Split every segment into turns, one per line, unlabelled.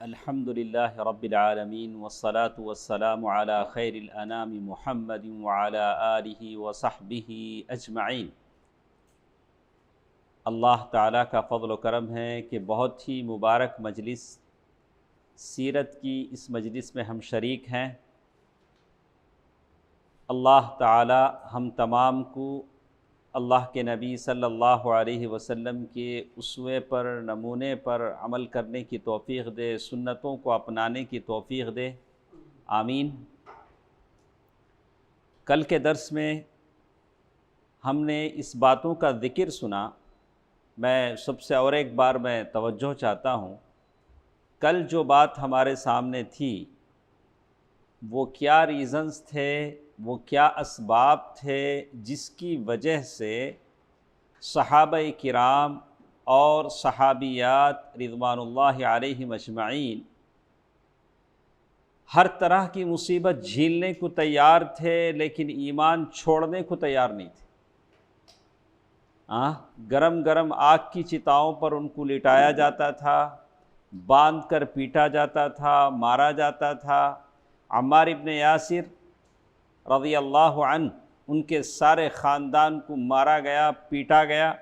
الحمد للہ رب العالمین والصلاة والسلام علی خیر الانام محمد وعلی آلہ وصحبہ اجمعین۔ اللہ تعالیٰ کا فضل و کرم ہے کہ بہت ہی مبارک مجلس سیرت کی اس مجلس میں ہم شریک ہیں۔ اللہ تعالیٰ ہم تمام کو اللہ کے نبی صلی اللہ علیہ وسلم کے اسوے پر، نمونے پر عمل کرنے کی توفیق دے، سنتوں کو اپنانے کی توفیق دے، آمین۔ کل کے درس میں ہم نے اس باتوں کا ذکر سنا۔ میں سب سے اور ایک بار میں توجہ چاہتا ہوں، کل جو بات ہمارے سامنے تھی وہ کیا ریزنز تھے، وہ کیا اسباب تھے جس کی وجہ سے صحابہ کرام اور صحابیات رضوان اللہ علیہم اجمعین ہر طرح کی مصیبت جھیلنے کو تیار تھے لیکن ایمان چھوڑنے کو تیار نہیں تھے۔ گرم گرم آگ کی چتاؤں پر ان کو لٹایا جاتا تھا، باندھ کر پیٹا جاتا تھا، مارا جاتا تھا۔ عمار ابن یاسر رضی اللہ عنہ، ان کے سارے خاندان کو مارا گیا، پیٹا گیا۔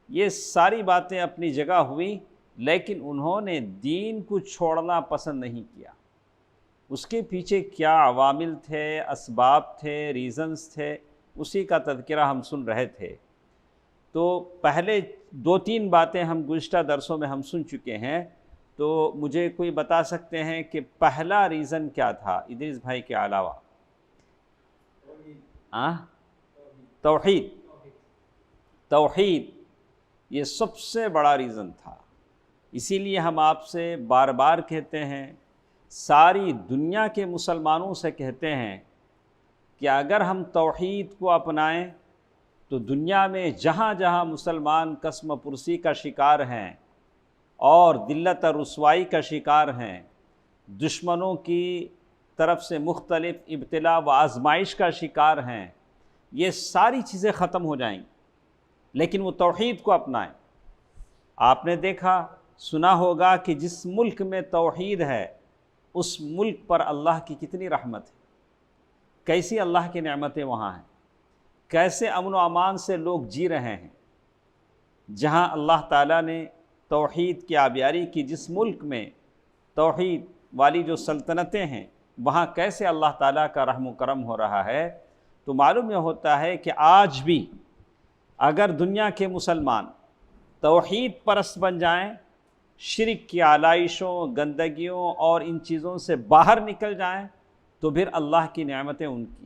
یہ ساری باتیں اپنی جگہ ہوئی، لیکن انہوں نے دین کو چھوڑنا پسند نہیں کیا۔ اس کے پیچھے کیا عوامل تھے، اسباب تھے، ریزنز تھے، اسی کا تذکرہ ہم سن رہے تھے۔ تو پہلے دو تین باتیں ہم گزشتہ درسوں میں ہم سن چکے ہیں، تو مجھے کوئی بتا سکتے ہیں کہ پہلا ریزن کیا تھا ادریس بھائی کے علاوہ؟ توحید یہ سب سے بڑا ریزن تھا۔ اسی لیے ہم آپ سے بار بار کہتے ہیں، ساری دنیا کے مسلمانوں سے کہتے ہیں کہ اگر ہم توحید کو اپنائیں تو دنیا میں جہاں جہاں مسلمان قسم پرسی کا شکار ہیں اور ذلت و رسوائی کا شکار ہیں، دشمنوں کی طرف سے مختلف ابتلا و آزمائش کا شکار ہیں، یہ ساری چیزیں ختم ہو جائیں گی، لیکن وہ توحید کو اپنائیں۔ آپ نے دیکھا سنا ہوگا کہ جس ملک میں توحید ہے اس ملک پر اللہ کی کتنی رحمت ہے، کیسی اللہ کی نعمتیں وہاں ہیں، کیسے امن و امان سے لوگ جی رہے ہیں۔ جہاں اللہ تعالیٰ نے توحید کی آبیاری کی، جس ملک میں توحید والی جو سلطنتیں ہیں، وہاں کیسے اللہ تعالیٰ کا رحم و کرم ہو رہا ہے۔ تو معلوم یہ ہوتا ہے کہ آج بھی اگر دنیا کے مسلمان توحید پرست بن جائیں، شرک کی آلائشوں، گندگیوں اور ان چیزوں سے باہر نکل جائیں، تو پھر اللہ کی نعمتیں ان کی۔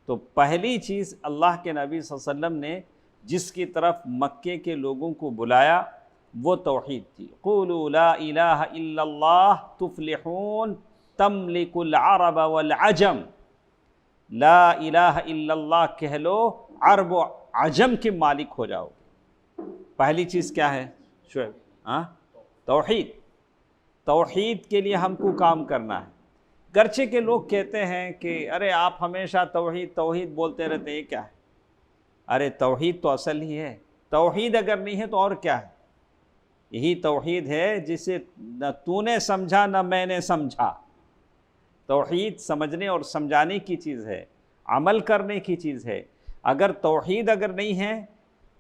تو پہلی چیز اللہ کے نبی صلی اللہ علیہ وسلم نے جس کی طرف مکے کے لوگوں کو بلایا وہ توحید تھی۔ قولوا لا الہ الا اللہ تفلحون تملک العرب والعجم۔ لا الہ الا اللہ کہہ لو، عرب و عجم کے مالک ہو جاؤ۔ پہلی چیز کیا ہے شعیب؟ توحید۔ توحید کے لیے ہم کو کام کرنا ہے۔ گرچہ کے لوگ کہتے ہیں کہ ارے آپ ہمیشہ توحید توحید بولتے رہتے ہیں، یہ کیا ہے؟ ارے توحید تو اصل ہی ہے۔ توحید اگر نہیں ہے تو اور کیا ہے؟ یہی توحید ہے جسے نہ تو نے سمجھا نہ میں نے سمجھا۔ توحید سمجھنے اور سمجھانے کی چیز ہے، عمل کرنے کی چیز ہے۔ اگر توحید نہیں ہے،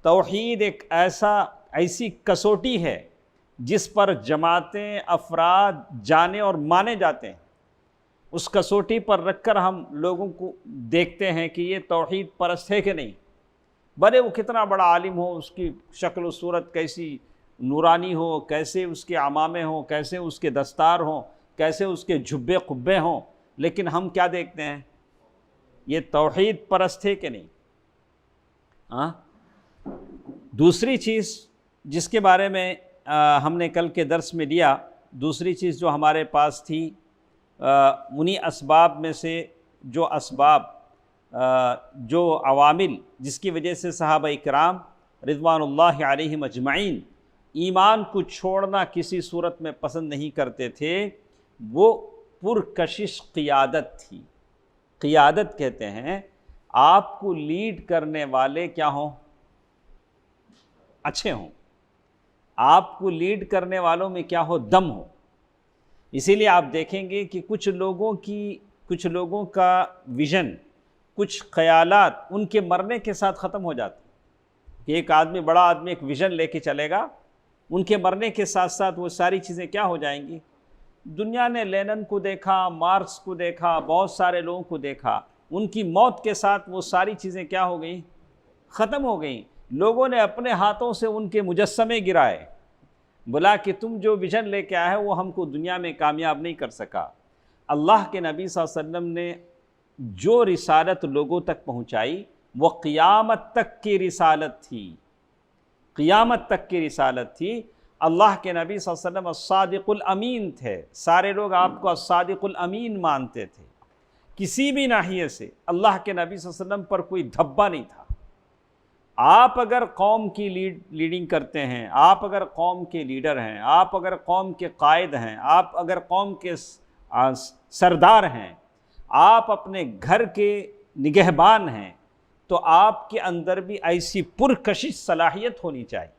توحید ایک ایسی کسوٹی ہے جس پر جماعتیں، افراد جانے اور مانے جاتے ہیں۔ اس کسوٹی پر رکھ کر ہم لوگوں کو دیکھتے ہیں کہ یہ توحید پرست ہے کہ نہیں۔ بھلے وہ کتنا بڑا عالم ہو، اس کی شکل و صورت کیسی نورانی ہو، کیسے اس کے عمامے ہوں، کیسے اس کے دستار ہوں، کیسے اس کے جھبے قبے ہوں، لیکن ہم کیا دیکھتے ہیں؟ یہ توحید پرست ہے کہ نہیں۔ دوسری چیز جس کے بارے میں ہم نے کل کے درس میں لیا، دوسری چیز جو ہمارے پاس تھی، انہی اسباب میں سے جو اسباب، جو عوامل جس کی وجہ سے صحابہ کرام رضوان اللہ علیہم اجمعین ایمان کو چھوڑنا کسی صورت میں پسند نہیں کرتے تھے، وہ پرکشش قیادت تھی۔ قیادت کہتے ہیں آپ کو لیڈ کرنے والے کیا ہوں؟ اچھے ہوں۔ آپ کو لیڈ کرنے والوں میں کیا ہو؟ دم ہو۔ اسی لیے آپ دیکھیں گے کہ کچھ لوگوں کا ویژن، کچھ خیالات ان کے مرنے کے ساتھ ختم ہو جاتے ہیں۔ کہ ایک آدمی، بڑا آدمی ایک ویژن لے کے چلے گا، ان کے مرنے کے ساتھ ساتھ وہ ساری چیزیں کیا ہو جائیں گی؟ دنیا نے لینن کو دیکھا، مارکس کو دیکھا، بہت سارے لوگوں کو دیکھا، ان کی موت کے ساتھ وہ ساری چیزیں کیا ہو گئیں؟ ختم ہو گئیں۔ لوگوں نے اپنے ہاتھوں سے ان کے مجسمے گرائے، بولا کہ تم جو ویژن لے کے آئے وہ ہم کو دنیا میں کامیاب نہیں کر سکا۔ اللہ کے نبی صلی اللہ علیہ وسلم نے جو رسالت لوگوں تک پہنچائی وہ قیامت تک کی رسالت تھی، قیامت تک کی رسالت تھی۔ اللہ کے نبی صلی اللہ علیہ وسلم الصادق الامین تھے، سارے لوگ آپ کو الصادق الامین مانتے تھے، کسی بھی ناحیے سے اللہ کے نبی صلی اللہ علیہ وسلم پر کوئی دھبا نہیں تھا۔ آپ اگر قوم کی لیڈنگ کرتے ہیں، آپ اگر قوم کے لیڈر ہیں، آپ اگر قوم کے قائد ہیں، آپ اگر قوم کے سردار ہیں، آپ اپنے گھر کے نگہبان ہیں، تو آپ کے اندر بھی ایسی پرکشش صلاحیت ہونی چاہیے۔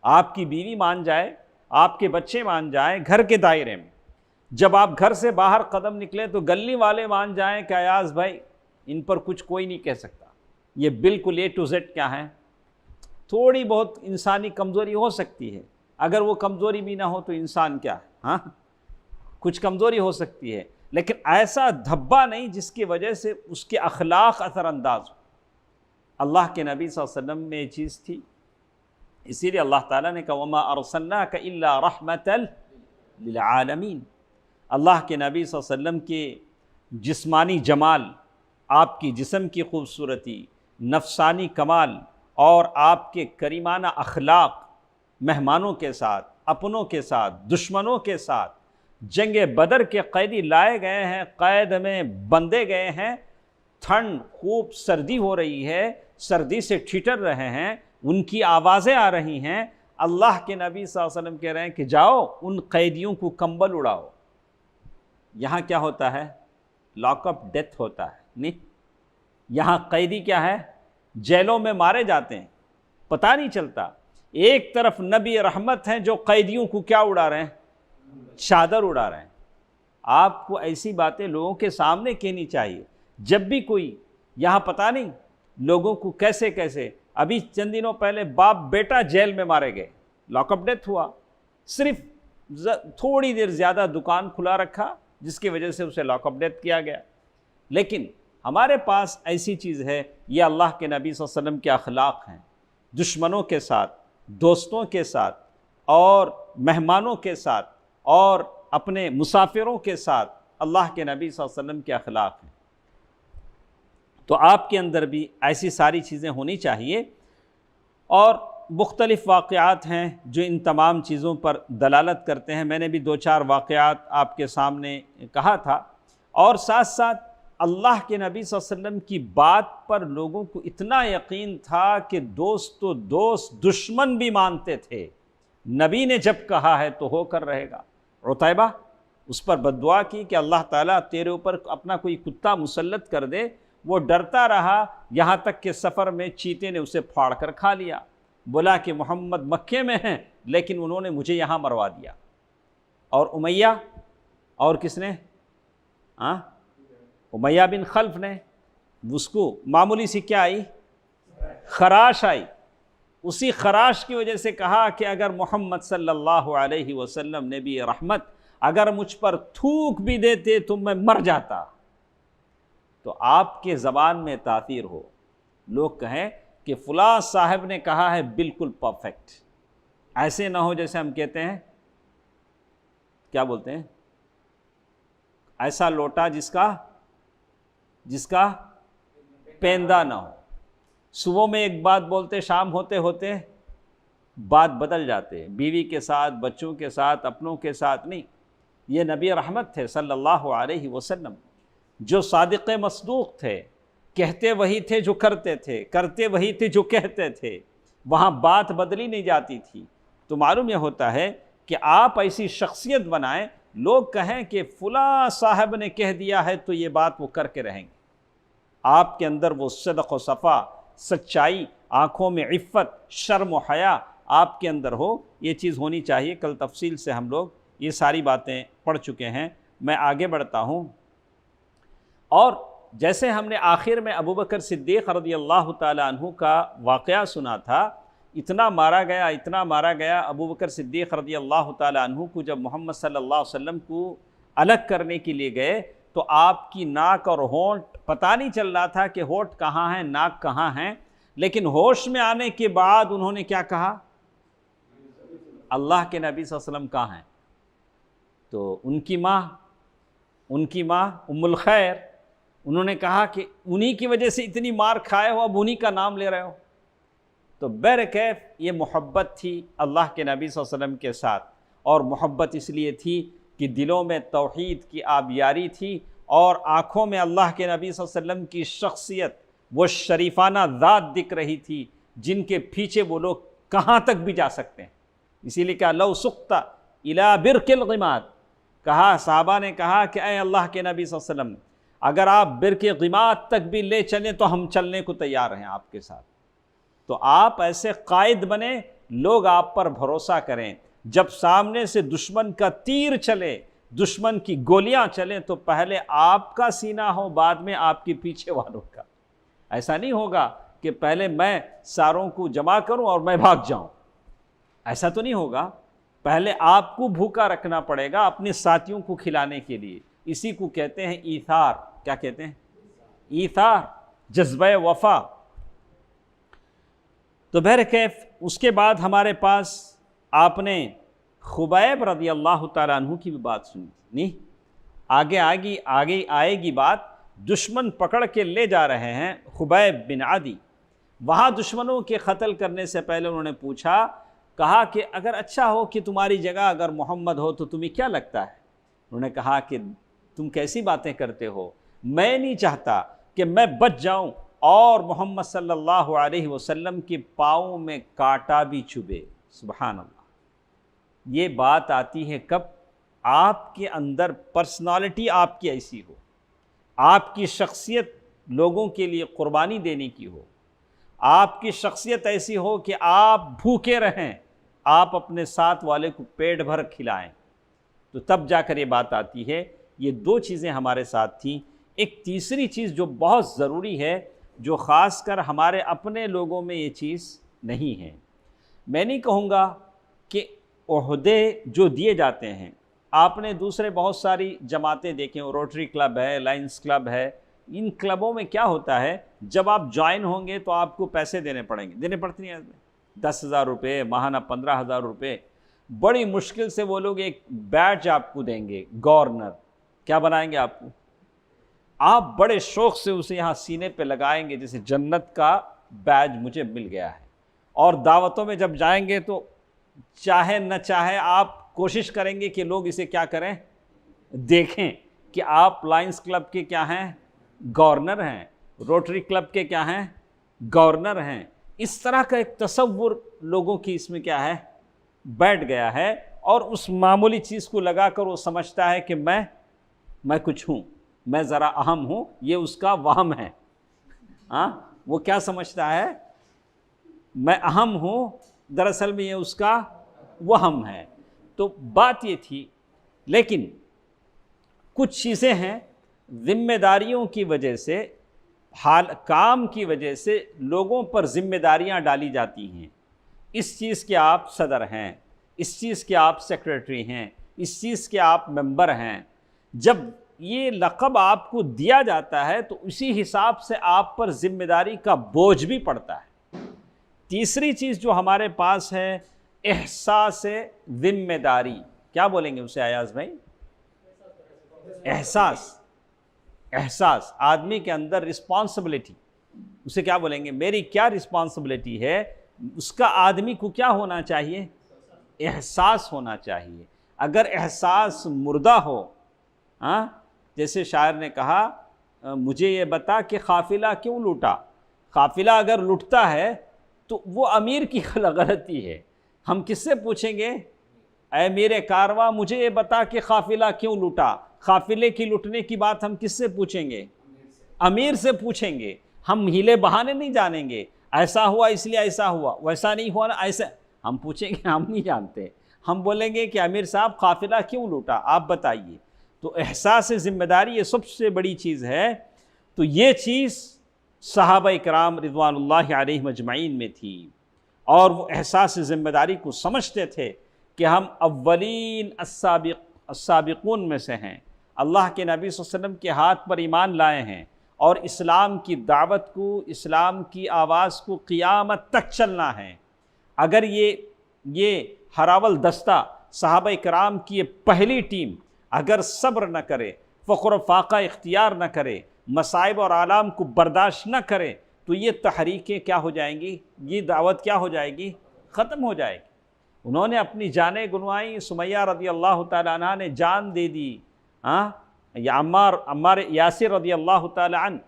آپ کی بیوی مان جائے، آپ کے بچے مان جائیں گھر کے دائرے میں، جب آپ گھر سے باہر قدم نکلے تو گلی والے مان جائیں کہ ایاز بھائی ان پر کچھ کوئی نہیں کہہ سکتا۔ یہ بالکل اے ٹو زیڈ کیا ہے؟ تھوڑی بہت انسانی کمزوری ہو سکتی ہے، اگر وہ کمزوری بھی نہ ہو تو انسان کیا ہے؟ ہاں، کچھ کمزوری ہو سکتی ہے، لیکن ایسا دھبا نہیں جس کی وجہ سے اس کے اخلاق اثر انداز ہو۔ اللہ کے نبی صلی اللہ علیہ وسلم میں یہ چیز تھی، اسی لیے اللہ تعالیٰ نے کہا وَمَا أَرْسَلْنَاكَ إِلَّا رَحْمَةً لِلْعَالَمِينَ۔ اللہ کے نبی صلی اللہ علیہ وسلم کے جسمانی جمال، آپ کی جسم کی خوبصورتی، نفسانی کمال اور آپ کے کریمانہ اخلاق، مہمانوں کے ساتھ، اپنوں کے ساتھ، دشمنوں کے ساتھ، جنگ بدر کے قیدی لائے گئے ہیں، قید میں بندے گئے ہیں، ٹھنڈ خوب سردی ہو رہی ہے، سردی سے ٹھٹر رہے ہیں، ان کی آوازیں آ رہی ہیں، اللہ کے نبی صلی اللہ علیہ وسلم کہہ رہے ہیں کہ جاؤ ان قیدیوں کو کمبل اڑاؤ۔ یہاں کیا ہوتا ہے؟ لاک اپ ڈیتھ ہوتا ہے، نہیں، یہاں قیدی کیا ہے؟ جیلوں میں مارے جاتے ہیں، پتہ نہیں چلتا۔ ایک طرف نبی رحمت ہیں جو قیدیوں کو کیا اڑا رہے ہیں؟ چادر اڑا رہے ہیں۔ آپ کو ایسی باتیں لوگوں کے سامنے کہنی چاہیے۔ جب بھی کوئی یہاں پتہ نہیں لوگوں کو کیسے ابھی چند دنوں پہلے باپ بیٹا جیل میں مارے گئے، لاک اپ ڈیتھ ہوا، صرف تھوڑی دیر زیادہ دکان کھلا رکھا جس کی وجہ سے اسے لاک اپ ڈیتھ کیا گیا۔ لیکن ہمارے پاس ایسی چیز ہے، یہ اللہ کے نبی صلی اللہ علیہ وسلم کے اخلاق ہیں، دشمنوں کے ساتھ، دوستوں کے ساتھ اور مہمانوں کے ساتھ اور اپنے مسافروں کے ساتھ اللہ کے نبی صلی اللہ علیہ وسلم کے اخلاق ہیں۔ تو آپ کے اندر بھی ایسی ساری چیزیں ہونی چاہیے۔ اور مختلف واقعات ہیں جو ان تمام چیزوں پر دلالت کرتے ہیں۔ میں نے بھی 2-4 واقعات آپ کے سامنے کہا تھا، اور ساتھ ساتھ اللہ کے نبی صلی اللہ علیہ وسلم کی بات پر لوگوں کو اتنا یقین تھا کہ دوست تو دوست، دشمن بھی مانتے تھے، نبی نے جب کہا ہے تو ہو کر رہے گا۔ عتیبہ اس پر بد دعا کی کہ اللہ تعالیٰ تیرے اوپر اپنا کوئی کتا مسلط کر دے، وہ ڈرتا رہا یہاں تک کہ سفر میں چیتے نے اسے پھاڑ کر کھا لیا، بولا کہ محمد مکے میں ہیں لیکن انہوں نے مجھے یہاں مروا دیا۔ اور امیہ، اور کس نے؟ امیہ بن خلف نے، اس کو معمولی سی کیا آئی؟ خراش آئی، اسی خراش کی وجہ سے کہا کہ اگر محمد صلی اللہ علیہ وسلم نبی رحمت اگر مجھ پر تھوک بھی دیتے تو میں مر جاتا۔ تو آپ کے زبان میں تاثیر ہو، لوگ کہیں کہ فلاں صاحب نے کہا ہے بالکل پرفیکٹ، ایسے نہ ہو جیسے ہم کہتے ہیں، کیا بولتے ہیں، ایسا لوٹا جس کا پیندہ نہ ہو۔ صبح میں ایک بات بولتے، شام ہوتے ہوتے بات بدل جاتے، بیوی کے ساتھ، بچوں کے ساتھ، اپنوں کے ساتھ نہیں۔ یہ نبی رحمت تھے صلی اللہ علیہ وسلم، جو صادق مصدوق تھے، کہتے وہی تھے جو کرتے تھے، کرتے وہی تھے جو کہتے تھے، وہاں بات بدلی نہیں جاتی تھی۔ تو معلوم یہ ہوتا ہے کہ آپ ایسی شخصیت بنائیں، لوگ کہیں کہ فلاں صاحب نے کہہ دیا ہے تو یہ بات وہ کر کے رہیں گے۔ آپ کے اندر وہ صدق و صفا، سچائی، آنکھوں میں عفت، شرم و حیا آپ کے اندر ہو، یہ چیز ہونی چاہیے۔ کل تفصیل سے ہم لوگ یہ ساری باتیں پڑھ چکے ہیں، میں آگے بڑھتا ہوں۔ اور جیسے ہم نے آخر میں ابو بکر صدیق رضی اللہ تعالیٰ عنہ کا واقعہ سنا تھا، اتنا مارا گیا ابو بکر صدیق رضی اللہ تعالیٰ عنہ کو جب محمد صلی اللہ علیہ وسلم کو الگ کرنے کے لیے گئے تو آپ کی ناک اور ہونٹ پتہ نہیں چل رہا تھا کہ ہونٹ کہاں ہیں، ناک کہاں ہیں، لیکن ہوش میں آنے کے بعد انہوں نے کیا کہا؟ اللہ کے نبی صلی اللہ علیہ وسلم کہاں ہیں؟ تو ان کی ماں ام الخیر، انہوں نے کہا کہ انہی کی وجہ سے اتنی مار کھائے ہو، اب انہی کا نام لے رہے ہو۔ تو بہرکیف یہ محبت تھی اللہ کے نبی صلی اللہ علیہ وسلم کے ساتھ، اور محبت اس لیے تھی کہ دلوں میں توحید کی آبیاری تھی، اور آنکھوں میں اللہ کے نبی صلی اللہ علیہ وسلم کی شخصیت، وہ شریفانہ ذات دکھ رہی تھی جن کے پیچھے وہ لوگ کہاں تک بھی جا سکتے ہیں۔ اسی لیے کہا لو سقط الی برق الغماد، کہا صحابہ نے کہا کہ اے اللہ کے نبی صلی اللہ علیہ وسلم، اگر آپ برق غماد تک بھی لے چلیں تو ہم چلنے کو تیار ہیں آپ کے ساتھ۔ تو آپ ایسے قائد بنیں لوگ آپ پر بھروسہ کریں، جب سامنے سے دشمن کا تیر چلے، دشمن کی گولیاں چلیں تو پہلے آپ کا سینہ ہو، بعد میں آپ کے پیچھے والوں کا۔ ایسا نہیں ہوگا کہ پہلے میں ساروں کو جمع کروں اور میں بھاگ جاؤں، ایسا تو نہیں ہوگا۔ پہلے آپ کو بھوکا رکھنا پڑے گا اپنے ساتھیوں کو کھلانے کے لیے، اسی کو کہتے ہیں ایثار۔ کیا کہتے ہیں؟ ایثار، جذبہ وفا۔ تو بہرکیف اس کے بعد ہمارے پاس آپ نے خبیب رضی اللہ تعالیٰ عنہ کی بھی بات سنی، نہیں؟ آگے آئے گی بات۔ دشمن پکڑ کے لے جا رہے ہیں خبیب بن عدی، وہاں دشمنوں کے قتل کرنے سے پہلے انہوں نے پوچھا، کہا کہ اگر اچھا ہو کہ تمہاری جگہ اگر محمد ہو تو تمہیں کیا لگتا ہے؟ انہوں نے کہا کہ تم کیسی باتیں کرتے ہو، میں نہیں چاہتا کہ میں بچ جاؤں اور محمد صلی اللہ علیہ وسلم کے پاؤں میں کانٹا بھی چبھے۔ سبحان اللہ۔ یہ بات آتی ہے کب؟ آپ کے اندر پرسنالٹی آپ کی ایسی ہو، آپ کی شخصیت لوگوں کے لیے قربانی دینے کی ہو، آپ کی شخصیت ایسی ہو کہ آپ بھوکے رہیں، آپ اپنے ساتھ والے کو پیٹ بھر کھلائیں، تو تب جا کر یہ بات آتی ہے۔ یہ دو چیزیں ہمارے ساتھ تھیں۔ ایک تیسری چیز جو بہت ضروری ہے، جو خاص کر ہمارے اپنے لوگوں میں یہ چیز نہیں ہے۔ میں نہیں کہوں گا کہ عہدے جو دیے جاتے ہیں، آپ نے دوسرے بہت ساری جماعتیں دیکھیں، روٹری کلب ہے، لائنز کلب ہے، ان کلبوں میں کیا ہوتا ہے، جب آپ جوائن ہوں گے تو آپ کو پیسے دینے پڑیں گے، دینے پڑتے ہیں 10,000 روپے ماہانہ، 15,000 روپے۔ بڑی مشکل سے وہ لوگ ایک بیڈج آپ کو دیں گے، گورنر کیا بنائیں گے آپ کو، آپ بڑے شوق سے اسے یہاں سینے پہ لگائیں گے، جیسے جنت کا بیج مجھے مل گیا ہے۔ اور دعوتوں میں جب جائیں گے تو چاہے نہ چاہے آپ کوشش کریں گے کہ لوگ اسے کیا کریں، دیکھیں کہ آپ لائنز کلب کے کیا ہیں، گورنر ہیں، روٹری کلب کے کیا ہیں، گورنر ہیں۔ اس طرح کا ایک تصور لوگوں کی اس میں کیا ہے، بیٹھ گیا ہے، اور اس معمولی چیز کو لگا کر وہ سمجھتا ہے کہ میں کچھ ہوں، میں ذرا اہم ہوں، یہ اس کا وہم ہے۔ وہ کیا سمجھتا ہے، میں اہم ہوں، دراصل میں یہ اس کا وہم ہے۔ تو بات یہ تھی، لیکن کچھ چیزیں ہیں ذمہ داریوں کی وجہ سے، کام کی وجہ سے لوگوں پر ذمہ داریاں ڈالی جاتی ہیں۔ اس چیز کے آپ صدر ہیں، اس چیز کے آپ سیکریٹری ہیں، اس چیز کے آپ ممبر ہیں۔ جب یہ لقب آپ کو دیا جاتا ہے تو اسی حساب سے آپ پر ذمہ داری کا بوجھ بھی پڑتا ہے۔ تیسری چیز جو ہمارے پاس ہے، احساس ذمہ داری۔ کیا بولیں گے اسے ایاز بھائی؟ احساس آدمی کے اندر، رسپانسبلٹی، اسے کیا بولیں گے، میری کیا رسپانسبلٹی ہے، اس کا آدمی کو کیا ہونا چاہیے، احساس ہونا چاہیے۔ اگر احساس مردہ ہو، جیسے شاعر نے کہا، مجھے یہ بتا کہ قافلہ کیوں لوٹا۔ قافلہ اگر لٹتا ہے تو وہ امیر کی غلطی ہے، ہم کس سے پوچھیں گے، اے میرے کارواں مجھے یہ بتا کہ قافلہ کیوں لوٹا۔ قافلے کی لٹنے کی بات ہم کس سے پوچھیں گے، امیر سے پوچھیں گے۔ ہم ہیلے بہانے نہیں جانیں گے، ایسا ہوا اس لیے ایسا ہوا، ویسا نہیں ہوا نا ایسا، ہم پوچھیں گے، ہم نہیں جانتے۔ ہم بولیں گے کہ امیر صاحب قافلہ کیوں لوٹا، آپ بتائیے۔ تو احساس ذمہ داری یہ سب سے بڑی چیز ہے۔ تو یہ چیز صحابہ کرام رضوان اللہ علیہم اجمعین میں تھی، اور وہ احساس ذمہ داری کو سمجھتے تھے کہ ہم اولین السابقون میں سے ہیں، اللہ کے نبی صلی اللہ علیہ وسلم کے ہاتھ پر ایمان لائے ہیں، اور اسلام کی دعوت کو، اسلام کی آواز کو قیامت تک چلنا ہے۔ اگر یہ ہراول دستہ صحابہ کرام کی یہ پہلی ٹیم اگر صبر نہ کرے، فخر و فاقہ اختیار نہ کرے، مصائب اور آلام کو برداشت نہ کرے، تو یہ تحریکیں کیا ہو جائیں گی، یہ دعوت کیا ہو جائے گی، ختم ہو جائے گی۔ انہوں نے اپنی جانیں گنوائیں، سمیہ رضی اللہ تعالیٰ عنہ نے جان دے دی، یا عمار یاسر رضی اللہ تعالیٰ عنہ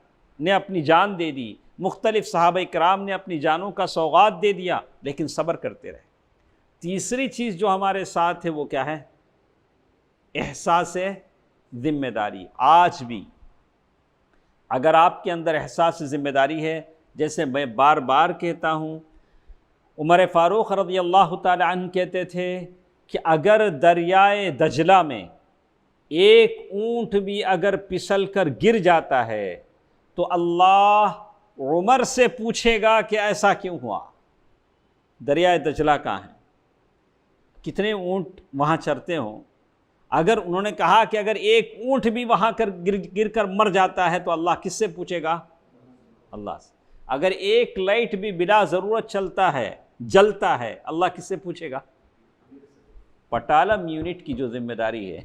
نے اپنی جان دے دی، مختلف صحابہ کرام نے اپنی جانوں کا سوغات دے دیا، لیکن صبر کرتے رہے۔ تیسری چیز جو ہمارے ساتھ ہے وہ کیا ہے؟ احساس ذمہ داری۔ آج بھی اگر آپ کے اندر احساس ذمہ داری ہے، جیسے میں بار بار کہتا ہوں، عمر فاروق رضی اللہ تعالی عنہ کہتے تھے کہ اگر دریائے دجلہ میں ایک اونٹ بھی اگر پھسل کر گر جاتا ہے تو اللہ عمر سے پوچھے گا کہ ایسا کیوں ہوا۔ دریائے دجلہ کہاں ہے؟ کتنے اونٹ وہاں چرتے ہوں، اگر انہوں نے کہا کہ اگر ایک اونٹ بھی وہاں گر کر مر جاتا ہے تو اللہ کس سے پوچھے گا؟ اللہ سے۔ اگر ایک لائٹ بھی بلا ضرورت جلتا ہے اللہ کس سے پوچھے گا؟ پٹالم یونٹ کی جو ذمہ داری ہے،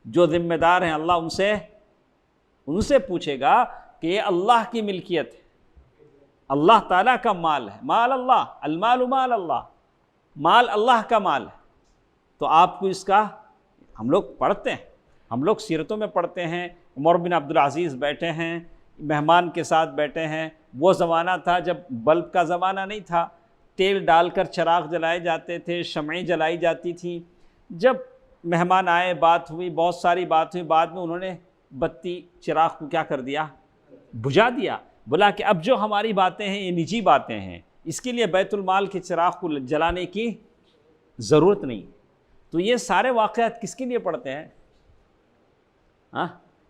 جو ذمہ دار ہیں اللہ ان سے پوچھے گا کہ یہ اللہ کی ملکیت ہے، اللہ تعالیٰ کا مال ہے، مال اللہ، المال مال اللہ، مال اللہ کا مال ہے۔ تو آپ کو اس کا، ہم لوگ پڑھتے ہیں، ہم لوگ سیرتوں میں پڑھتے ہیں، عمر بن عبدالعزیز بیٹھے ہیں، مہمان کے ساتھ بیٹھے ہیں۔ وہ زمانہ تھا جب بلب کا زمانہ نہیں تھا، تیل ڈال کر چراغ جلائے جاتے تھے، شمعیں جلائی جاتی تھیں۔ جب مہمان آئے، بات ہوئی، بہت ساری بات ہوئی، بعد میں انہوں نے بتی چراغ کو کیا کر دیا؟ بجھا دیا۔ بولا کہ اب جو ہماری باتیں ہیں یہ نجی باتیں ہیں، اس کے لیے بیت المال کے چراغ کو جلانے کی ضرورت نہیں۔ تو یہ سارے واقعات کس کے لیے پڑھتے ہیں؟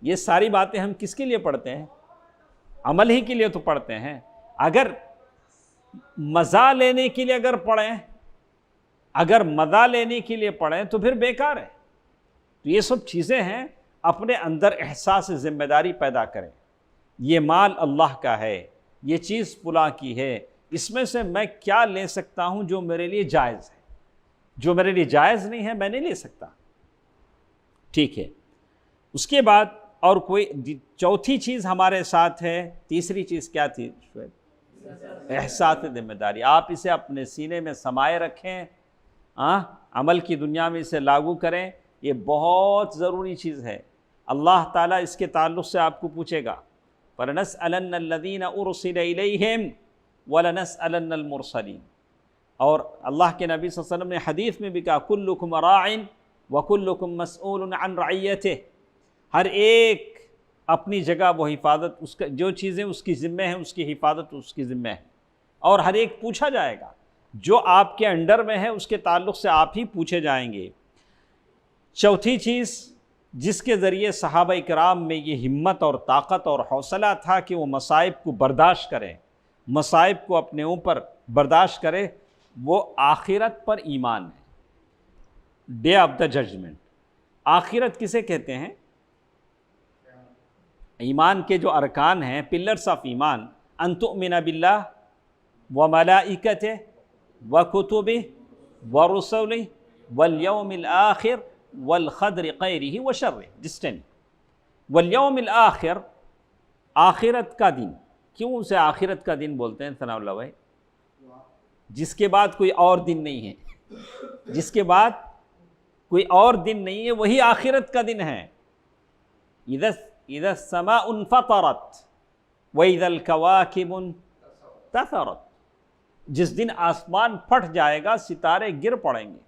یہ ساری باتیں ہم کس کے لیے پڑھتے ہیں؟ عمل ہی کے لیے تو پڑھتے ہیں۔ اگر مزہ لینے کے لیے اگر مزہ لینے کے لیے پڑھیں تو پھر بیکار ہے۔ تو یہ سب چیزیں ہیں، اپنے اندر احساس ذمہ داری پیدا کریں۔ یہ مال اللہ کا ہے، یہ چیز فلاں کی ہے، اس میں سے میں کیا لے سکتا ہوں جو میرے لیے جائز ہے، جو میرے لیے جائز نہیں ہے میں نہیں لے سکتا۔ ٹھیک ہے، اس کے بعد اور کوئی چوتھی چیز ہمارے ساتھ ہے۔ تیسری چیز کیا تھی شعیب؟ احساس ذمہ داری۔ آپ اسے اپنے سینے میں سمائے رکھیں، عمل کی دنیا میں اسے لاگو کریں، یہ بہت ضروری چیز ہے۔ اللہ تعالیٰ اس کے تعلق سے آپ کو پوچھے گا، فَلَنَسْأَلَنَّ الَّذِينَ أُرْسِلَ إِلَيْهِمْ وَلَنَسْأَلَنَّ الْمُرْسَلِينَ۔ اور اللہ کے نبی صلی اللہ علیہ وسلم نے حدیث میں بھی کہا، كُلُّكُمْ رَاعٍ وَكُلُّكُمْ مَسْئُولٌ عَنْ رَعِيَّتِهِ۔ ہر ایک اپنی جگہ وہ حفاظت، اس کا جو چیزیں اس کی ذمہ ہیں اس کی حفاظت اس کی ذمہ ہے، اور ہر ایک پوچھا جائے گا۔ جو آپ کے انڈر میں ہے اس کے تعلق سے آپ ہی پوچھے جائیں گے۔ چوتھی چیز جس کے ذریعے صحابہ کرام میں یہ ہمت اور طاقت اور حوصلہ تھا کہ وہ مصائب کو برداشت کریں، مصائب کو اپنے اوپر برداشت کرے، وہ آخرت پر ایمان ہے۔ Day of the judgment. آخرت کسے کہتے ہیں؟ ایمان کے جو ارکان ہیں، پلرز آف ایمان، ان تؤمن باللہ وملائکتہ وکتبہ ورسلہ والیوم الآخر والقدر خیرہ وشرہ۔ ڈسٹنٹ والیوم الآخر، آخرت کا دن۔ کیوں اسے آخرت کا دن بولتے ہیں ثناء اللہ بھائی؟ جس کے بعد کوئی اور دن نہیں ہے، جس کے بعد کوئی اور دن نہیں ہے، وہی آخرت کا دن ہے۔ اذا السماء انفطرت واذا الكواكب انتثرت، جس دن آسمان پھٹ جائے گا، ستارے گر پڑیں گے۔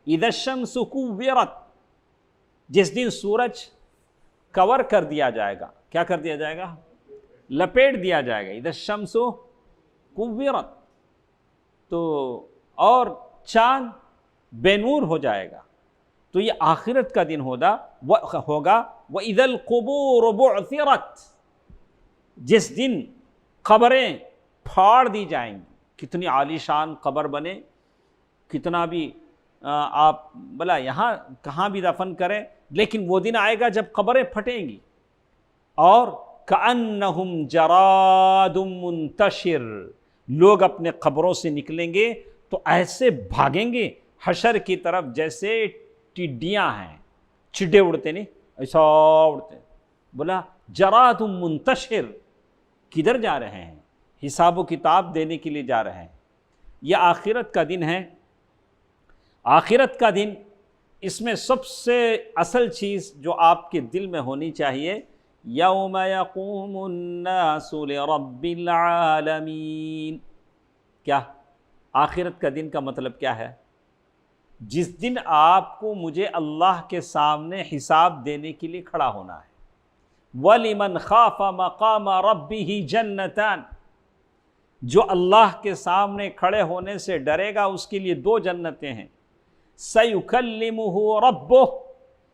اذا الشمس كورت، جس دن سورج کور کر دیا جائے گا، کیا کر دیا جائے گا؟ لپیٹ دیا جائے گا۔ اذا الشمس كورت۔ تو اور چاند بے نور ہو جائے گا۔ تو یہ آخرت کا دن ہوگا وَإِذَا الْقُبُورُ بُعْثِرَتْ، جس دن قبریں پھاڑ دی جائیں گی۔ کتنی عالی شان قبر بنے، کتنا بھی آپ بلا یہاں کہاں بھی دفن کریں، لیکن وہ دن آئے گا جب قبریں پھٹیں گی، اور كَأَنَّهُمْ جَرَادٌ مُنْتَشِرٌ، لوگ اپنے قبروں سے نکلیں گے تو ایسے بھاگیں گے حشر کی طرف جیسے ٹڈیاں ہیں، چڈے اڑتے نہیں ایسا اڑتے۔ بولا جراد منتشر، کدھر جا رہے ہیں؟ حساب و کتاب دینے کے لیے جا رہے ہیں۔ یہ آخرت کا دن ہے۔ آخرت کا دن، اس میں سب سے اصل چیز جو آپ کے دل میں ہونی چاہیے، یوم یقوم الناس لرب العالمین۔ کیا آخرت کا دن کا مطلب کیا ہے؟ جس دن آپ کو مجھے اللہ کے سامنے حساب دینے کے لیے کھڑا ہونا ہے۔ وَلِمَنْ خَافَ مَقَامَ رَبِّهِ جَنَّتَانِ، جو اللہ کے سامنے کھڑے ہونے سے ڈرے گا اس کے لیے 2 جنتیں ہیں۔ سَيُكَلِّمُهُ رَبُّهُ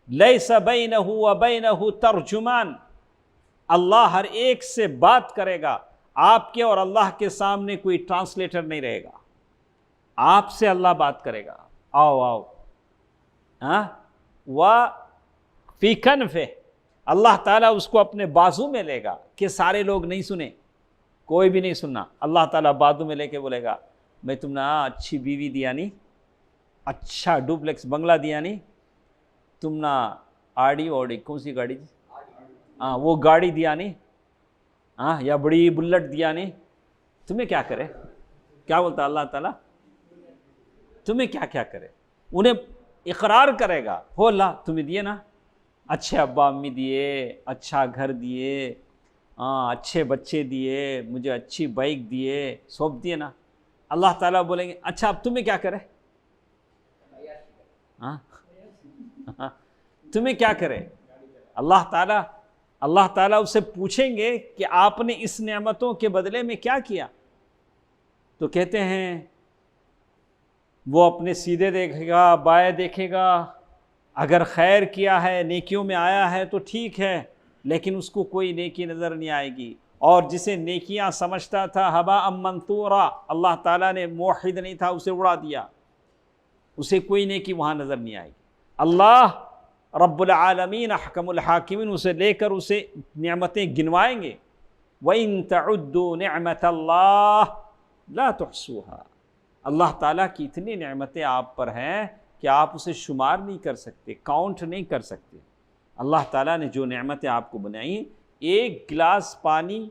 لَيْسَ بَيْنَهُ وَبَيْنَهُ تَرْجُمَانٌ، اللہ ہر ایک سے بات کرے گا، آپ کے اور اللہ کے سامنے کوئی ٹرانسلیٹر نہیں رہے گا، آپ سے اللہ بات کرے گا، آؤ آؤ۔ وَفِي كَنْفِهِ، اللہ تعالیٰ اس کو اپنے بازو میں لے گا کہ سارے لوگ نہیں سنیں، کوئی بھی نہیں سننا۔ اللہ تعالیٰ بازو میں لے کے بولے گا میں تم نے اچھی بیوی دیا نہیں، اچھا ڈوپلیکس بنگلہ دیا نہیں، تم نے آڑی اوڑی کون سی گاڑی، وہ گاڑی دیا نہیں، یا بڑی بلٹ دیا نہیں، تمہیں کیا کرے؟ کیا بولتا اللہ تعالیٰ؟ تمہیں کیا کیا کرے؟ انہیں اقرار کرے گا، ہو اللہ تمہیں دیے نا، اچھے ابا امی دیے، اچھا گھر دیے، اچھے بچے دیے، مجھے اچھی بائک دیے، سب دیے نا۔ اللہ تعالیٰ بولیں گے اچھا اب تمہیں کیا کرے؟ تمہیں کیا کرے؟ اللہ تعالیٰ اسے پوچھیں گے کہ آپ نے اس نعمتوں کے بدلے میں کیا کیا؟ تو کہتے ہیں وہ اپنے سیدھے دیکھے گا، بائیں دیکھے گا، اگر خیر کیا ہے، نیکیوں میں آیا ہے تو ٹھیک ہے، لیکن اس کو کوئی نیکی نظر نہیں آئے گی، اور جسے نیکیاں سمجھتا تھا ہباء منثورا، اللہ تعالیٰ نے موحد نہیں تھا اسے اڑا دیا، اسے کوئی نیکی وہاں نظر نہیں آئے گی۔ اللہ رب العالمین احکم الحاکمین اسے لے کر اسے نعمتیں گنوائیں گے۔ وَإِن تَعُدُّوا نِعْمَةَ اللَّهِ لَا تُحْصُوهَا، اللہ تعالیٰ کی اتنی نعمتیں آپ پر ہیں کہ آپ اسے شمار نہیں کر سکتے، کاؤنٹ نہیں کر سکتے۔ اللہ تعالیٰ نے جو نعمتیں آپ کو بنائیں، ایک گلاس پانی